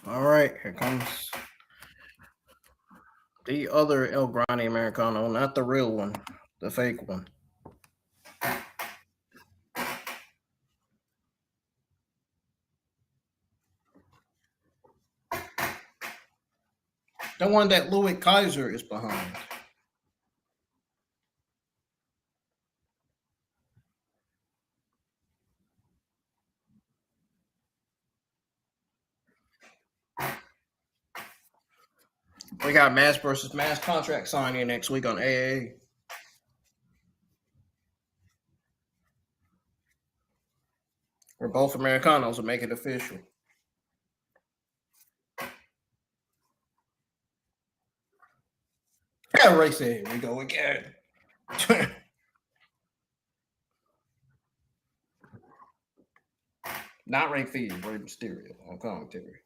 All right, here comes the other El Grande Americano, not the real one, the fake one. The one that Louis Kaiser is behind. We got mass versus mass contract signing next week on AA. Where both Americanos will make it official. Yeah, Ray said, here we go again. Not Ray Feed, Ray Mysterio on commentary.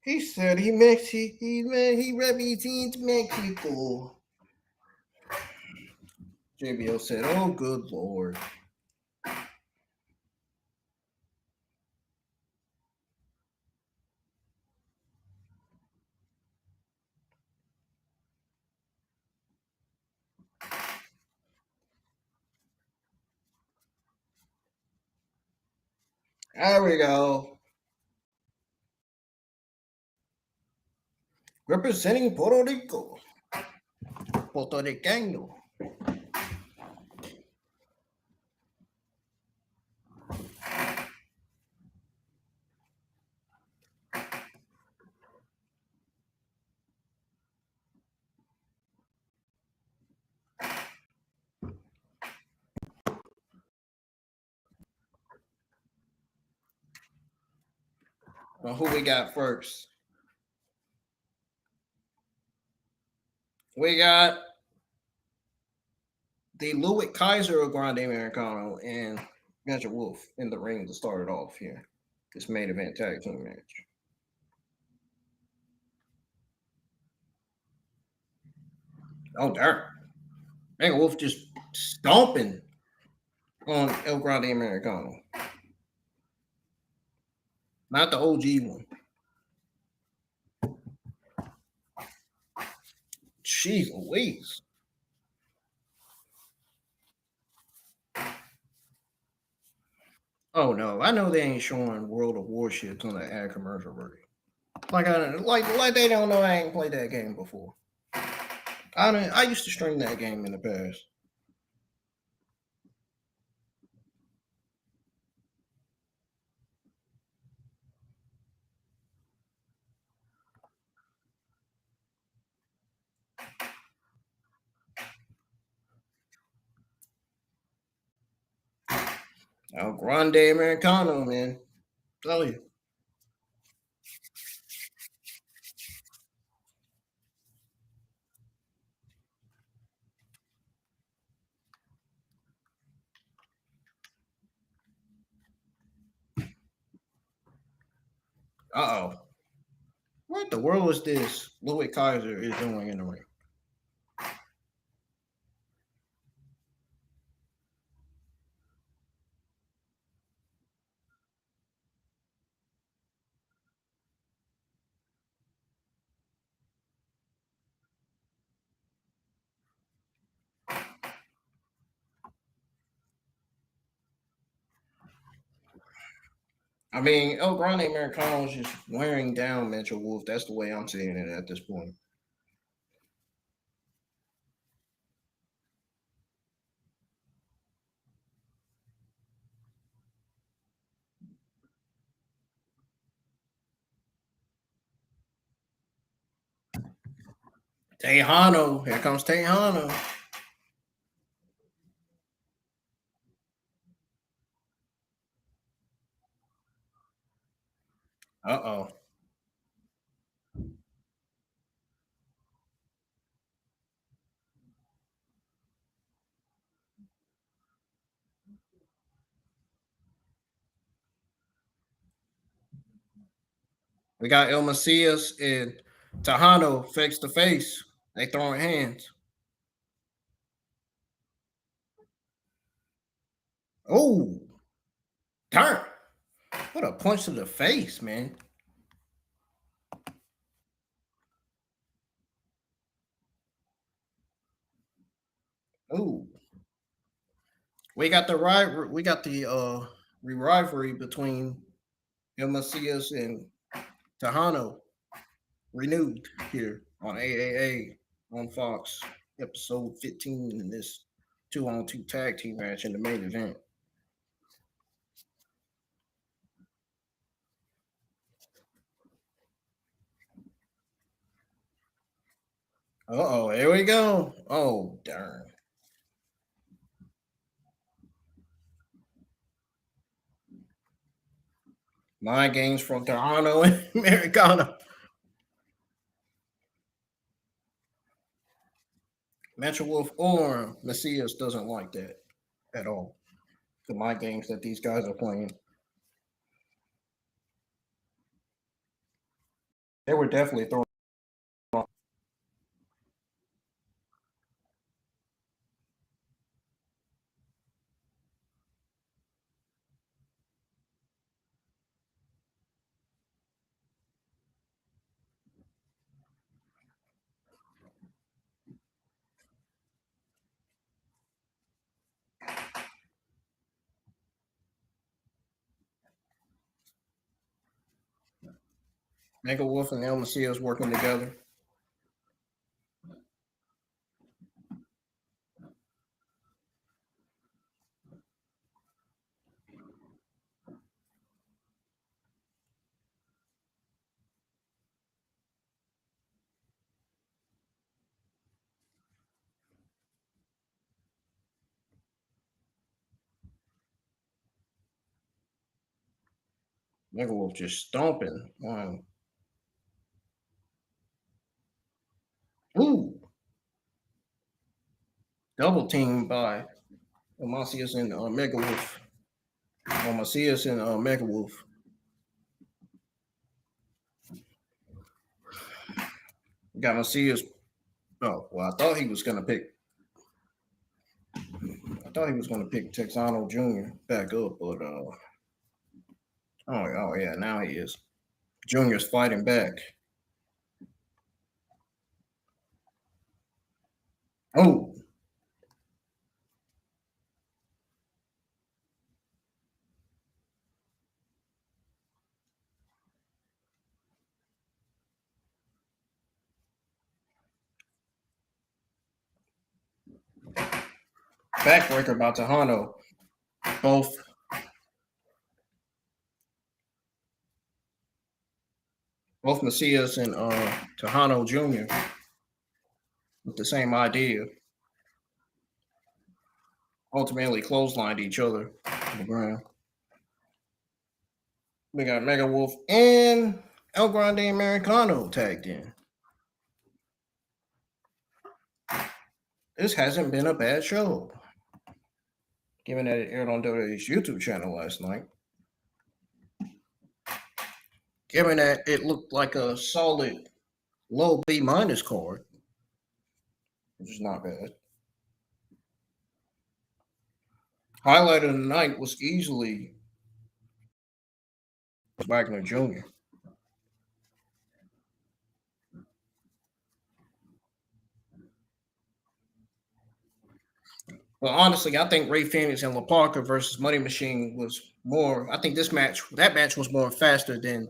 He said he represents Mexico. JBL said, "Oh, good lord." There we go. Representing Puerto Rico. Puerto Ricano. Well, who we got first? We got the Louis Kaiser of Grande Americano and Measure Wolf in the ring to start it off here. This main event tag team match. Oh, darn. Megan Wolf just stomping on El Grande Americano. Not the OG one. Jeez Louise. Oh no, I know they ain't showing World of Warships on the ad commercial break. Like they don't know I ain't played that game before. I used to stream that game in the past. El Grande Americano, man. Tell you. Uh-oh. What the world is this Louis Kaiser is doing in the ring? I mean, El Grande Americano is just wearing down Metro Wolf. That's the way I'm seeing it at this point. Tejano. Here comes Tejano. Uh-oh. We got El Mesias and Tejano face to face. They throwing hands. Oh, darn. What a punch to the face, man. Oh. We got the rivalry between El Mesias and Tejano renewed here on AAA on Fox, episode 15 in this 2-on-2 tag team match in the main event. Uh-oh, here we go. Oh, darn. Mind games from Tejano and Americano. Metro Wolf or Messias doesn't like that at all. The mind games that these guys are playing. They were definitely throwing. Mega Wolf and El Mesias working together. Mega Wolf just stomping. Wow. Ooh. Double team by Mesias and Mega Wolf. Mesias and Mega Wolf. Got Mesias. Oh, well, I thought he was going to pick. I thought he was going to pick Texano Jr. back up, but oh yeah, now he is. Junior's fighting back. Oh, backbreaker by Tejano. Both Mesias and Tejano Jr. with the same idea. Ultimately clotheslined each other on the ground. We got Mega Wolf and El Grande Americano tagged in. This hasn't been a bad show, given that it aired on WWE's YouTube channel last night. Given that it looked like a solid low B minus card, which is not bad. Highlight of the night was easily Wagner Jr. Well, honestly, I think Ray Fenix and La Parka versus Money Machine was more. I think that match was more faster than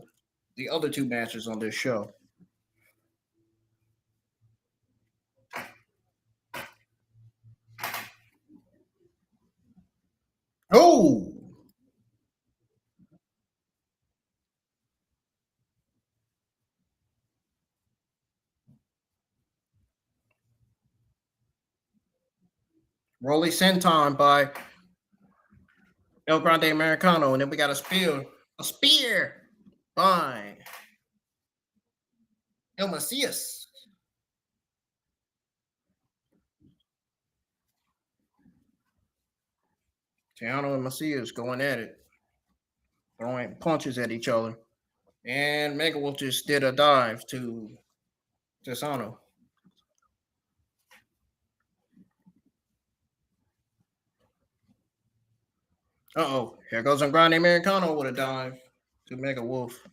the other two matches on this show. Oh, Rolly Senton by El Grande Americano, and then we got a spear by El Mesias. Tiano and Mesias going at it, throwing punches at each other. And Mega Wolf just did a dive to Tesano. Uh-oh, here goes Grande Americano with a dive to Mega Wolf.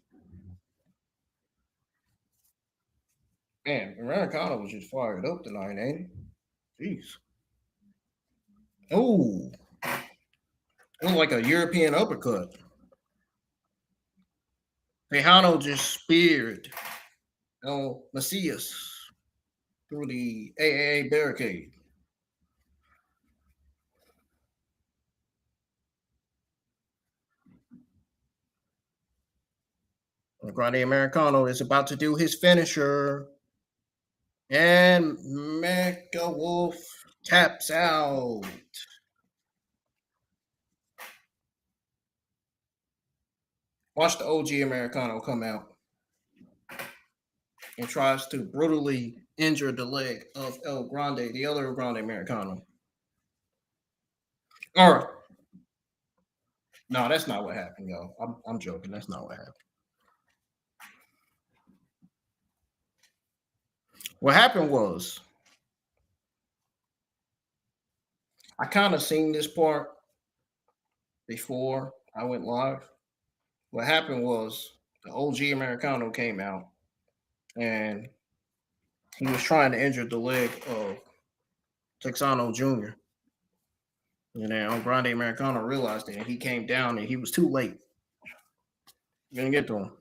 Man, Americano was just fired up tonight, ain't he? Jeez. Oh, it was like a European uppercut. Tejano just speared El Mesias through the AAA barricade. Grande Americano is about to do his finisher. And Mega Wolf taps out. Watch the OG Americano come out and tries to brutally injure the leg of El Grande, the other Grande Americano. Or, no, that's not what happened, yo. I'm joking. That's not what happened. What happened was I kind of seen this part before I went live. What happened was the OG Americano came out and he was trying to injure the leg of Texano Jr. And then Grande Americano realized it and he came down and he was too late. You didn't get to him.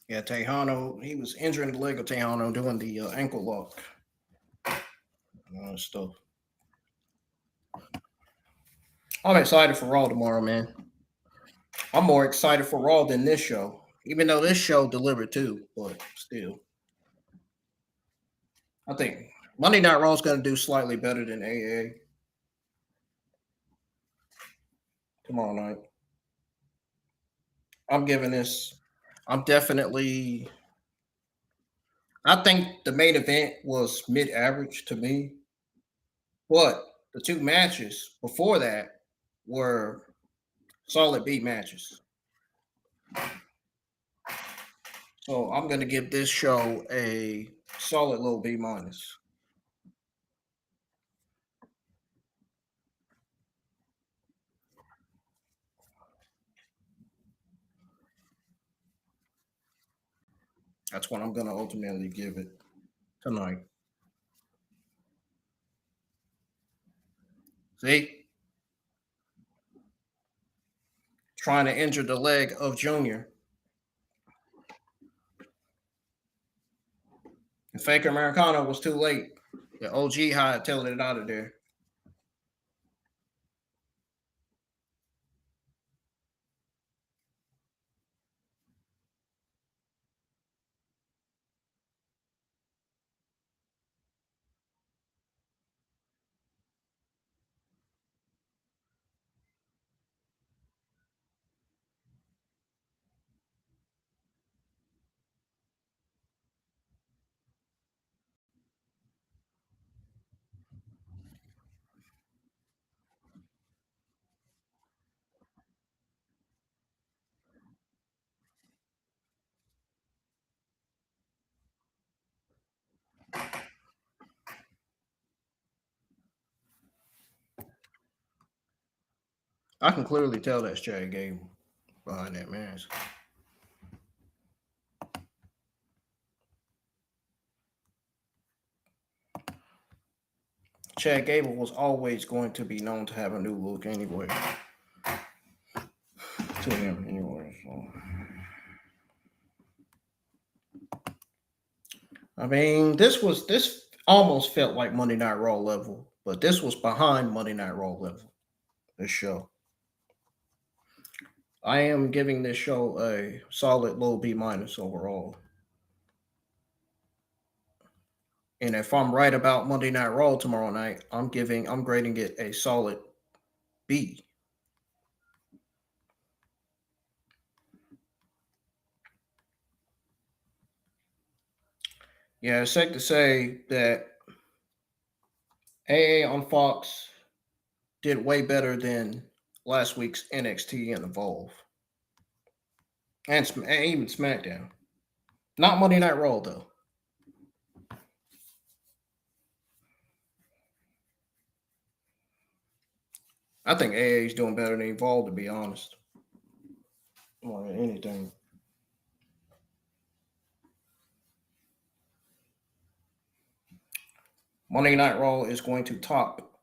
Yeah, Tejano, he was injuring the leg of Tejano doing the ankle lock and all that stuff. I'm excited for Raw tomorrow, man. I'm more excited for Raw than this show, even though this show delivered too, but still. I think Monday Night Raw is going to do slightly better than AA tomorrow night. I'm giving this, I'm definitely, I think the main event was mid average to me, but the two matches before that were solid B matches. So I'm going to give this show a solid little B minus. That's what I'm going to ultimately give it tonight. See? Trying to injure the leg of Junior. And Faker Americano was too late. The OG had telling it out of there. I can clearly tell that's Chad Gable behind that mask. Chad Gable was always going to be known to have a new look anyway. To him anyway. So. I mean, this almost felt like Monday Night Raw level, but this was behind Monday Night Raw level. This show. I am giving this show a solid low B minus overall. And if I'm right about Monday Night Raw tomorrow night, I'm grading it a solid B. Yeah, it's safe to say that AA on Fox did way better than last week's NXT and Evolve. And even SmackDown. Not Monday Night Raw, though. I think AA is doing better than Evolve, to be honest. More than anything. Monday Night Raw is going to top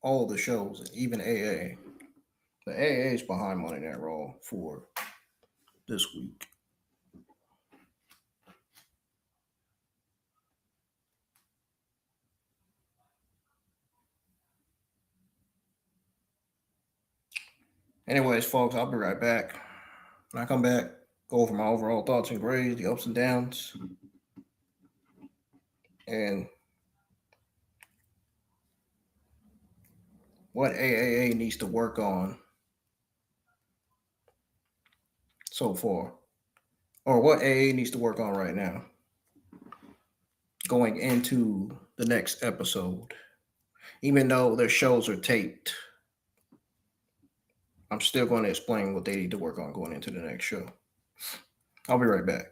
all the shows, even AA. The AA is behind Monday Night Raw for this week. Anyways, folks, I'll be right back. When I come back, go over my overall thoughts and grades, the ups and downs, and what AAA needs to work on so far, or what AA needs to work on right now, going into the next episode. even though their shows are taped. I'm still going to explain what they need to work on going into the next show. I'll be right back.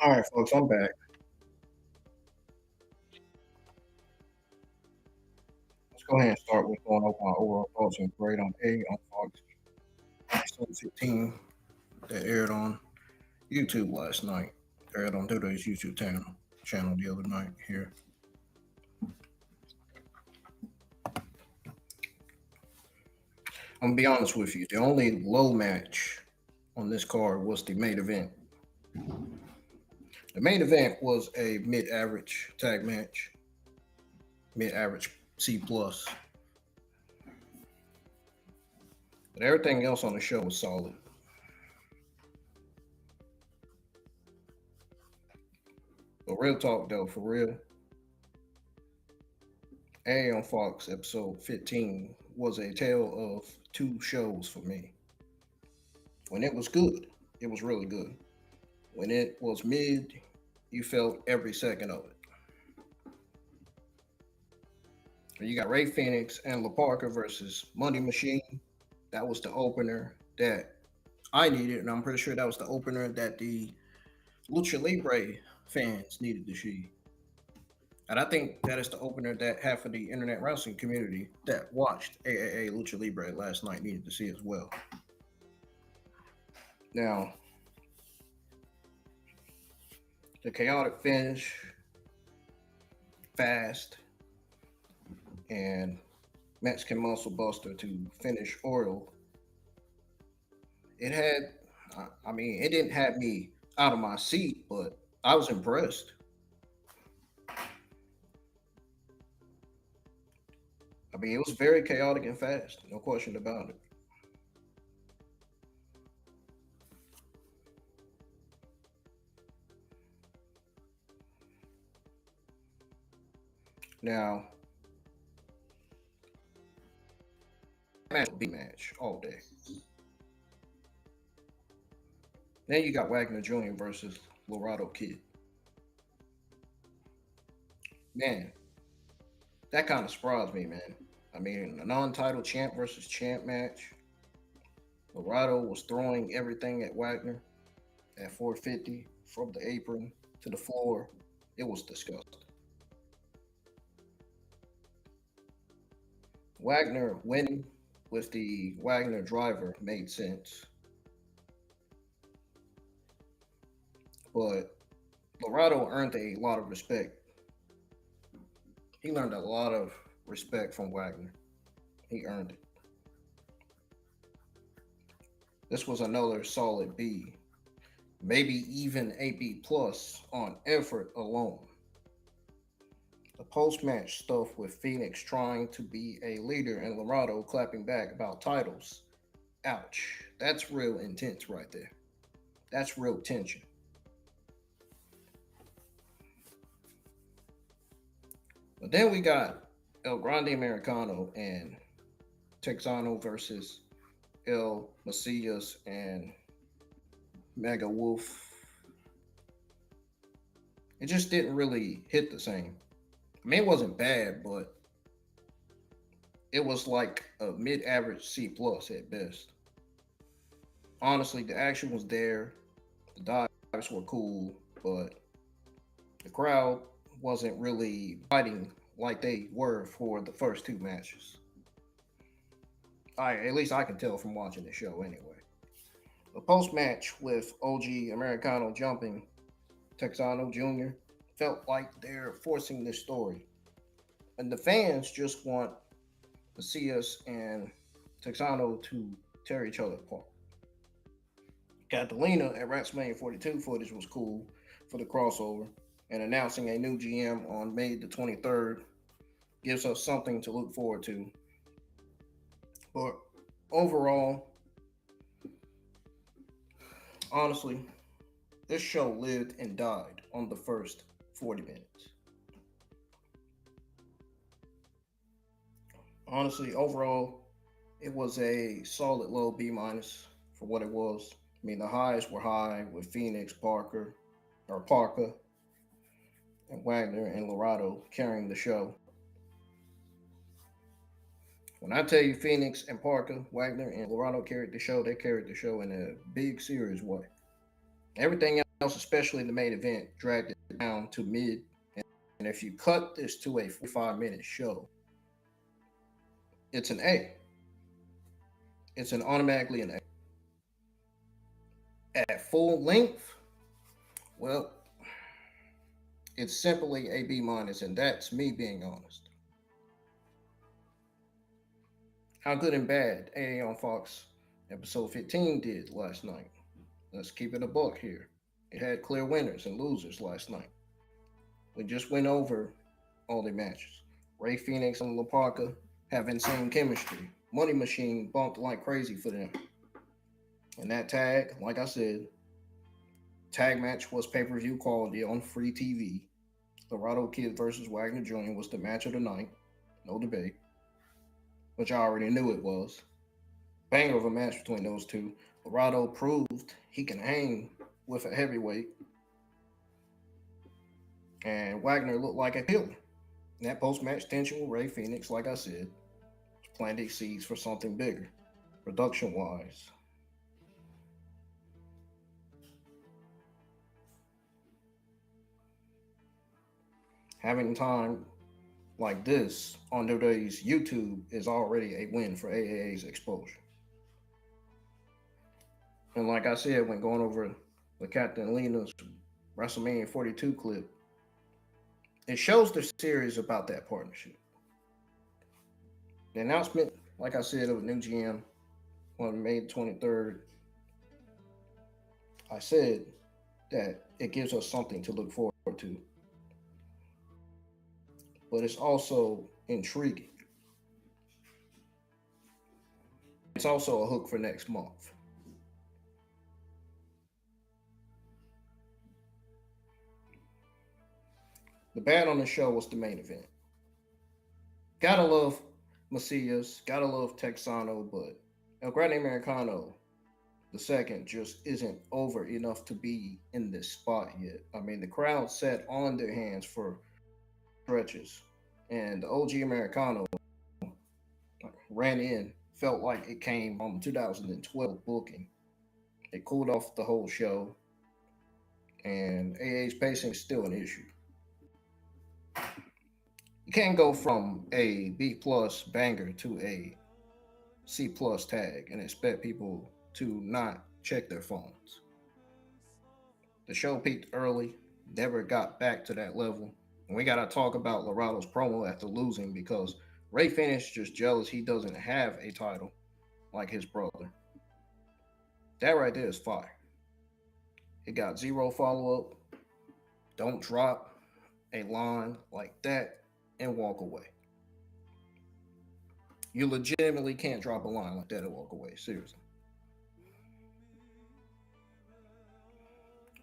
All right, folks, I'm back. Let's go ahead and start with going over my overall thoughts and grade on A on Fox episode 15 that aired on YouTube last night. Aired on today's YouTube channel the other night here. I'm gonna be honest with you. The only low match on this card was the main event. The main event was a mid-average tag match, mid-average C plus. But everything else on the show was solid. But real talk though, for real, A on Fox episode 15 was a tale of two shows for me. When it was good, it was really good. When it was mid, you felt every second of it. You got Ray Fenix and La Parka versus Money Machine. That was the opener that I needed, and I'm pretty sure that was the opener that the Lucha Libre fans needed to see. And I think that is the opener that half of the internet wrestling community that watched AAA Lucha Libre last night needed to see as well. Now, the chaotic finish, fast, and Mexican Muscle Buster to finish Oriole. It had, I mean, it didn't have me out of my seat, but I was impressed. I mean, it was very chaotic and fast, no question about it. Now, match B match all day. Then you got Wagner Jr. versus Laredo Kid. Man, that kind of surprised me, man. I mean, a non-title champ versus champ match. Laredo was throwing everything at Wagner at 450 from the apron to the floor. It was disgusting. Wagner winning with the Wagner driver made sense, but Laredo earned a lot of respect. He learned a lot of respect from Wagner. He earned it. This was another solid B, maybe even a B plus on effort alone. The post match stuff with Phoenix trying to be a leader and Laredo clapping back about titles. Ouch. That's real intense right there. That's real tension. But then we got El Grande Americano and Texano versus El Mesias and Mega Wolf. It just didn't really hit the same. I mean, it wasn't bad, but it was like a mid-average C plus at best. Honestly, the action was there, the dives were cool, but the crowd wasn't really fighting like they were for the first two matches. At least I can tell from watching the show anyway. The post match with OG Americano jumping Texano Jr. felt like they're forcing this story. And the fans just want Mesias and Texano to tear each other apart. Catalina at WrestleMania 42 footage was cool for the crossover, and announcing a new GM on May the 23rd gives us something to look forward to. But overall, honestly, this show lived and died on the first 40 minutes. Honestly, overall, it was a solid low B minus for what it was. I mean, the highs were high with Phoenix, Parka, and Wagner and Laredo carrying the show. When I tell you Phoenix and Parka, Wagner and Laredo carried the show, they carried the show in a big serious way. Everything else, especially the main event, dragged it down to mid. And if you cut this to a 45-minute show, it's an A. It's an automatically an A. At full length, well, it's simply a B minus, and that's me being honest. How good and bad AA on Fox episode 15 did last night. Let's keep it a buck here. It had clear winners and losers last night. We just went over all the matches. Ray Fenix and Parka have insane chemistry. Money Machine bumped like crazy for them. And that tag, like I said, tag match was pay-per-view quality on free TV. Laredo Kid versus Wagner Jr. was the match of the night. No debate. Which I already knew it was. Banger of a match between those two. Laredo proved he can hang with a heavyweight. And Wagner looked like a killer. That post-match tension with Ray Fenix, like I said, planted seeds for something bigger, production-wise. Having time like this on today's YouTube is already a win for AAA's exposure. And like I said, when going over the Captain Lena's WrestleMania 42 clip, it shows the series about that partnership. The announcement, like I said, of a new GM on May 23rd, I said that it gives us something to look forward to. But it's also intriguing. It's also a hook for next month. The bad on the show was the main event. Gotta love Mesias, gotta love Texano, but El Grande Americano, the second, just isn't over enough to be in this spot yet. I mean, the crowd sat on their hands for stretches, and the OG Americano ran in, felt like it came from 2012 booking. It cooled off the whole show, and AA's pacing is still an issue. You can't go from a B plus banger to a C plus tag and expect people to not check their phones. The show peaked early, never got back to that level. And we gotta talk about Laredo's promo after losing because Ray Fenix just jealous he doesn't have a title like his brother. That right there is fire. It got zero follow up. Don't drop a line like that and walk away. You legitimately can't drop a line like that and walk away. Seriously.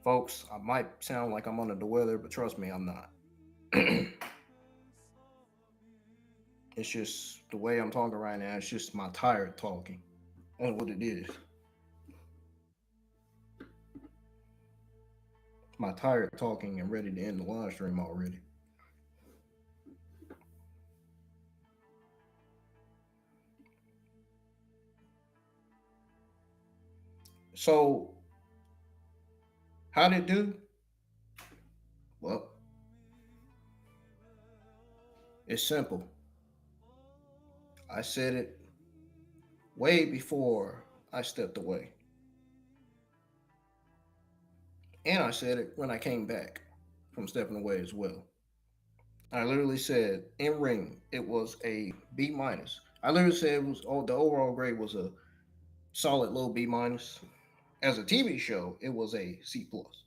Folks, I might sound like I'm under the weather, but trust me, I'm not. It's just the way I'm talking right now. It's just my tired talking. That's what it is. My tired talking and ready to end the live stream already. So, how did it do? Well, it's simple. I said it way before I stepped away. And I said it when I came back from stepping away as well. I literally said in ring it was a B minus. I literally said it was the overall grade was a solid low B minus. As a TV show, it was a C plus.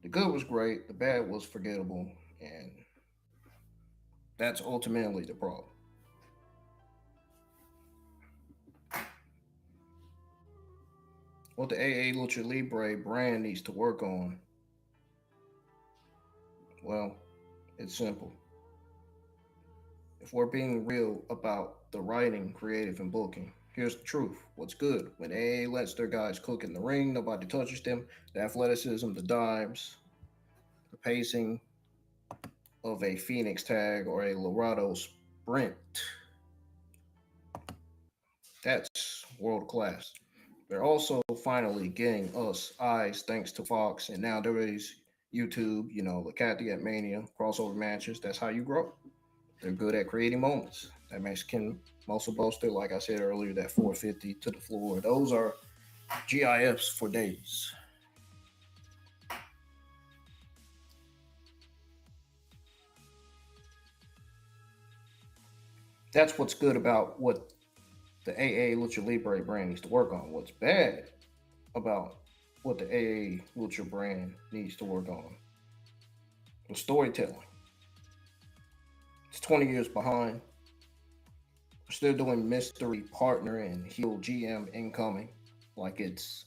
The good was great, the bad was forgettable, and that's ultimately the problem. What the AA Lucha Libre brand needs to work on, well, it's simple. If we're being real about the writing, creative, and booking, here's the truth. What's good? When AA lets their guys cook in the ring, nobody touches them. The athleticism, the dives, the pacing of a Phoenix tag or a Laredo sprint, that's world class. They're also finally getting us eyes thanks to Fox, and now there is YouTube. Look at the Mania crossover matches. That's how you grow. They're good at creating moments. That Mexican muscle buster, like I said earlier, that 450 to the floor. Those are GIFs for days. That's what's good about what the AA Lucha Libre brand needs to work on. What's bad about what the AA Lucha brand needs to work on? The storytelling. It's 20 years behind. We're still doing mystery partner and heel GM incoming like it's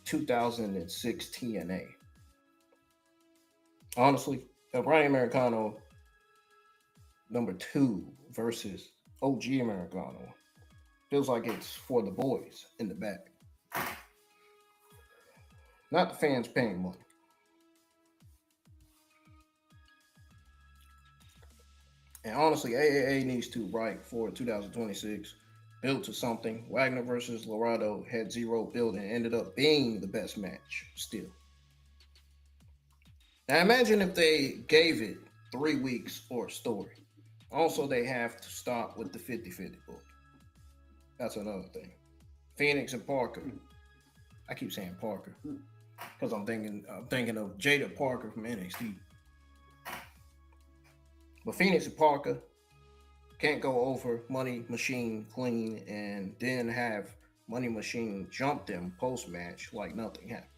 2006 TNA. Honestly, El Brian Americano #2 versus OG Americano feels like it's for the boys in the back, not the fans paying money. And honestly, AAA needs to write for 2026, build to something. Wagner versus Laredo had zero build and ended up being the best match still. Now imagine if they gave it 3 weeks or a story. Also, they have to stop with the 50-50 book. That's another thing. Fenix and Parka. I keep saying Parker because I'm thinking of Jada Parker from NXT. But Fenix and Parker can't go over Money Machine clean and then have Money Machine jump them post match like nothing happened.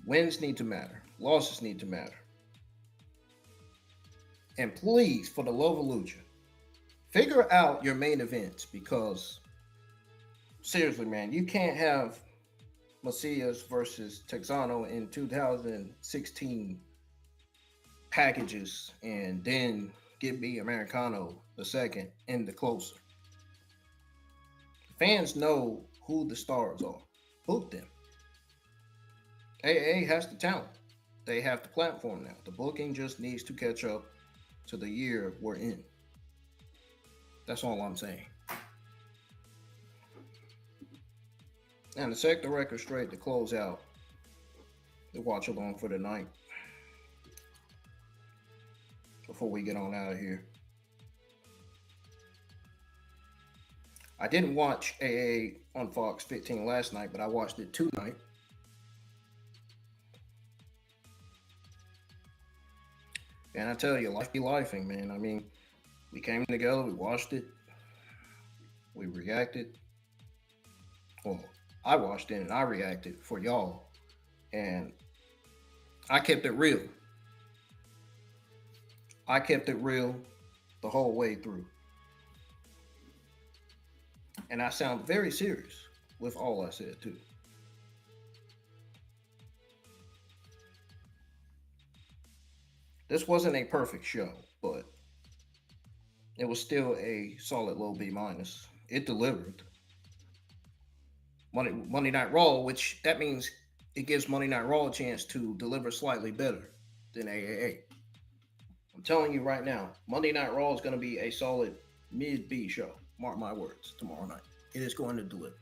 Wins need to matter. Losses need to matter. And please, for the love of Lucha, figure out your main events because seriously, man, you can't have Mesias versus Texano in 2016 packages and then give me Americano the second in the closer. Fans know who the stars are. Book them. AA has the talent. They have the platform now. The booking just needs to catch up to the year we're in. That's all I'm saying. And to set the record straight to close out the watch along for the night before we get on out of here. I didn't watch AA on Fox 15 last night, but I watched it tonight. And I tell you, life be lifing, man. I mean, we came together, we watched it, we reacted. Well, I watched it and I reacted for y'all. And I kept it real. I kept it real the whole way through. And I sound very serious with all I said, too. This wasn't a perfect show, but it was still a solid low B minus. It delivered. Monday Night Raw, which that means it gives Monday Night Raw a chance to deliver slightly better than AAA. I'm telling you right now, Monday Night Raw is going to be a solid mid B show. Mark my words, tomorrow night. It is going to deliver.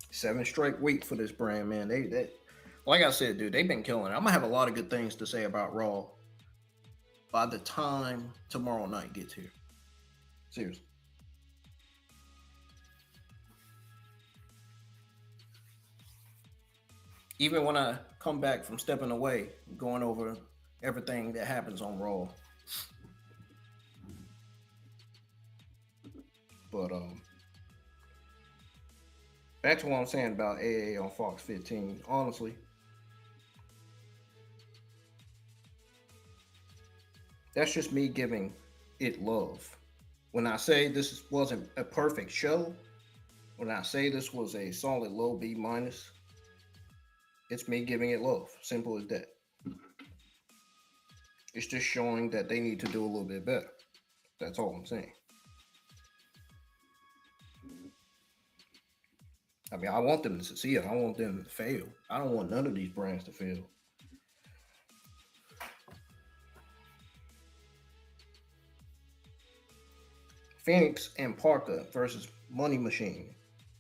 Seven straight week for this brand, man. They like I said, dude, they've been killing it. I'm gonna have a lot of good things to say about Raw by the time tomorrow night gets here. Seriously. Even when I come back from stepping away, going over everything that happens on Raw. But back to what I'm saying about AA on Fox 15. Honestly, that's just me giving it love. When I say this wasn't a perfect show, when I say this was a solid low B minus, it's me giving it love. Simple as that. It's just showing that they need to do a little bit better. That's all I'm saying. I mean, I want them to succeed. I want them to fail. I don't want none of these brands to fail. Fenix and Parka versus Money Machine,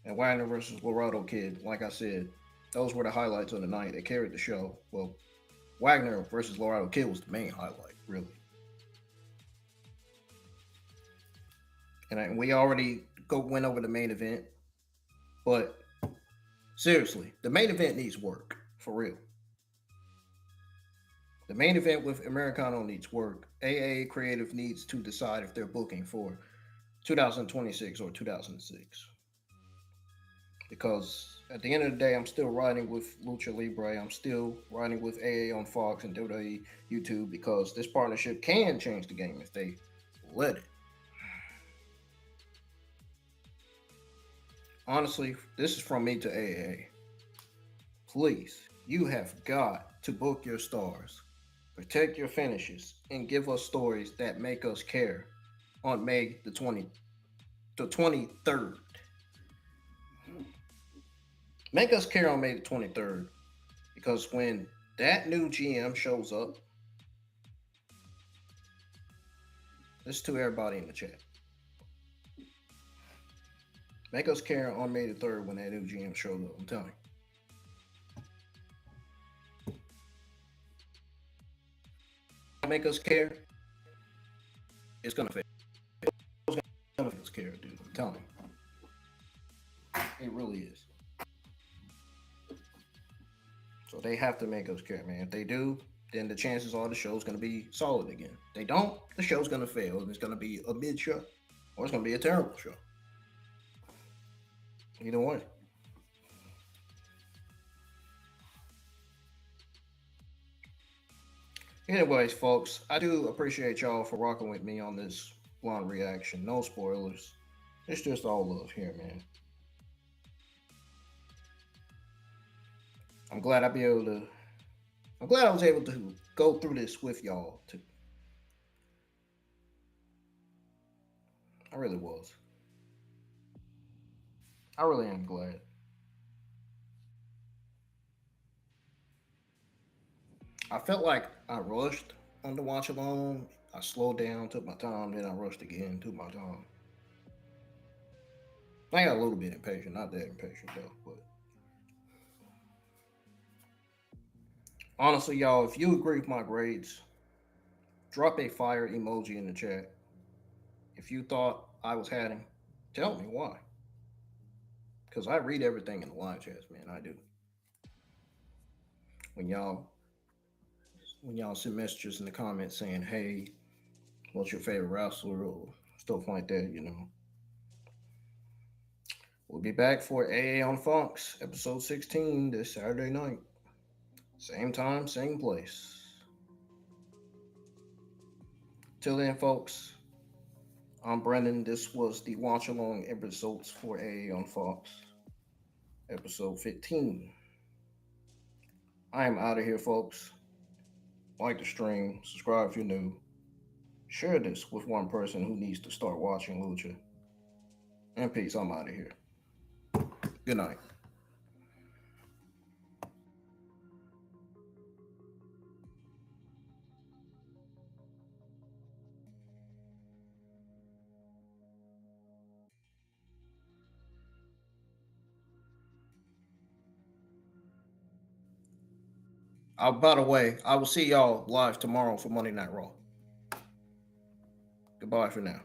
and Wagner versus Laredo Kid. Like I said, those were the highlights of the night. They carried the show. Well, Wagner versus Laredo Kid was the main highlight, really. And we already went over the main event, but seriously, the main event needs work for real. The main event with Americano needs work. AA Creative needs to decide if they're booking for 2026 or 2006. Because at the end of the day, I'm still riding with Lucha Libre. I'm still riding with AA on Fox and WWE YouTube because this partnership can change the game if they let it. Honestly, this is from me to AA. Please, you have got to book your stars, protect your finishes, and give us stories that make us care on May the 23rd. Make us care on May the 23rd because when that new GM shows up, this is to everybody in the chat. Make us care on May the 3rd when that new GM shows up. I'm telling you. Make us care. It's gonna fail. It's gonna make us care, dude. I'm telling you. It really is. So they have to make us care, man. If they do, then the chances are the show's gonna be solid again. If they don't, the show's gonna fail, and it's gonna be a mid show, or it's gonna be a terrible show. Either way. Anyways, folks, I do appreciate y'all for rocking with me on this blonde reaction. No spoilers. It's just all love here, man. I'm glad I was able to go through this with y'all too. I really was. I really am glad. I felt like I rushed on the watch alone. I slowed down, took my time, then I rushed again, took my time. I got a little bit impatient, not that impatient though, but honestly, y'all, if you agree with my grades, drop a fire emoji in the chat. If you thought I was hatting, tell me why. Because I read everything in the live chats, man. I do. When y'all send messages in the comments saying, "Hey, what's your favorite wrestler?" or stuff like that, We'll be back for AA on Fox, episode 16 this Saturday night. Same time, same place. Till then, folks, I'm Brendan. This was the watch along episodes for AA on Fox, episode 15. I am out of here, folks. Like the stream, subscribe if you're new. Share this with one person who needs to start watching Lucha. And peace, I'm out of here. Good night. By the way, I will see y'all live tomorrow for Monday Night Raw. Goodbye for now.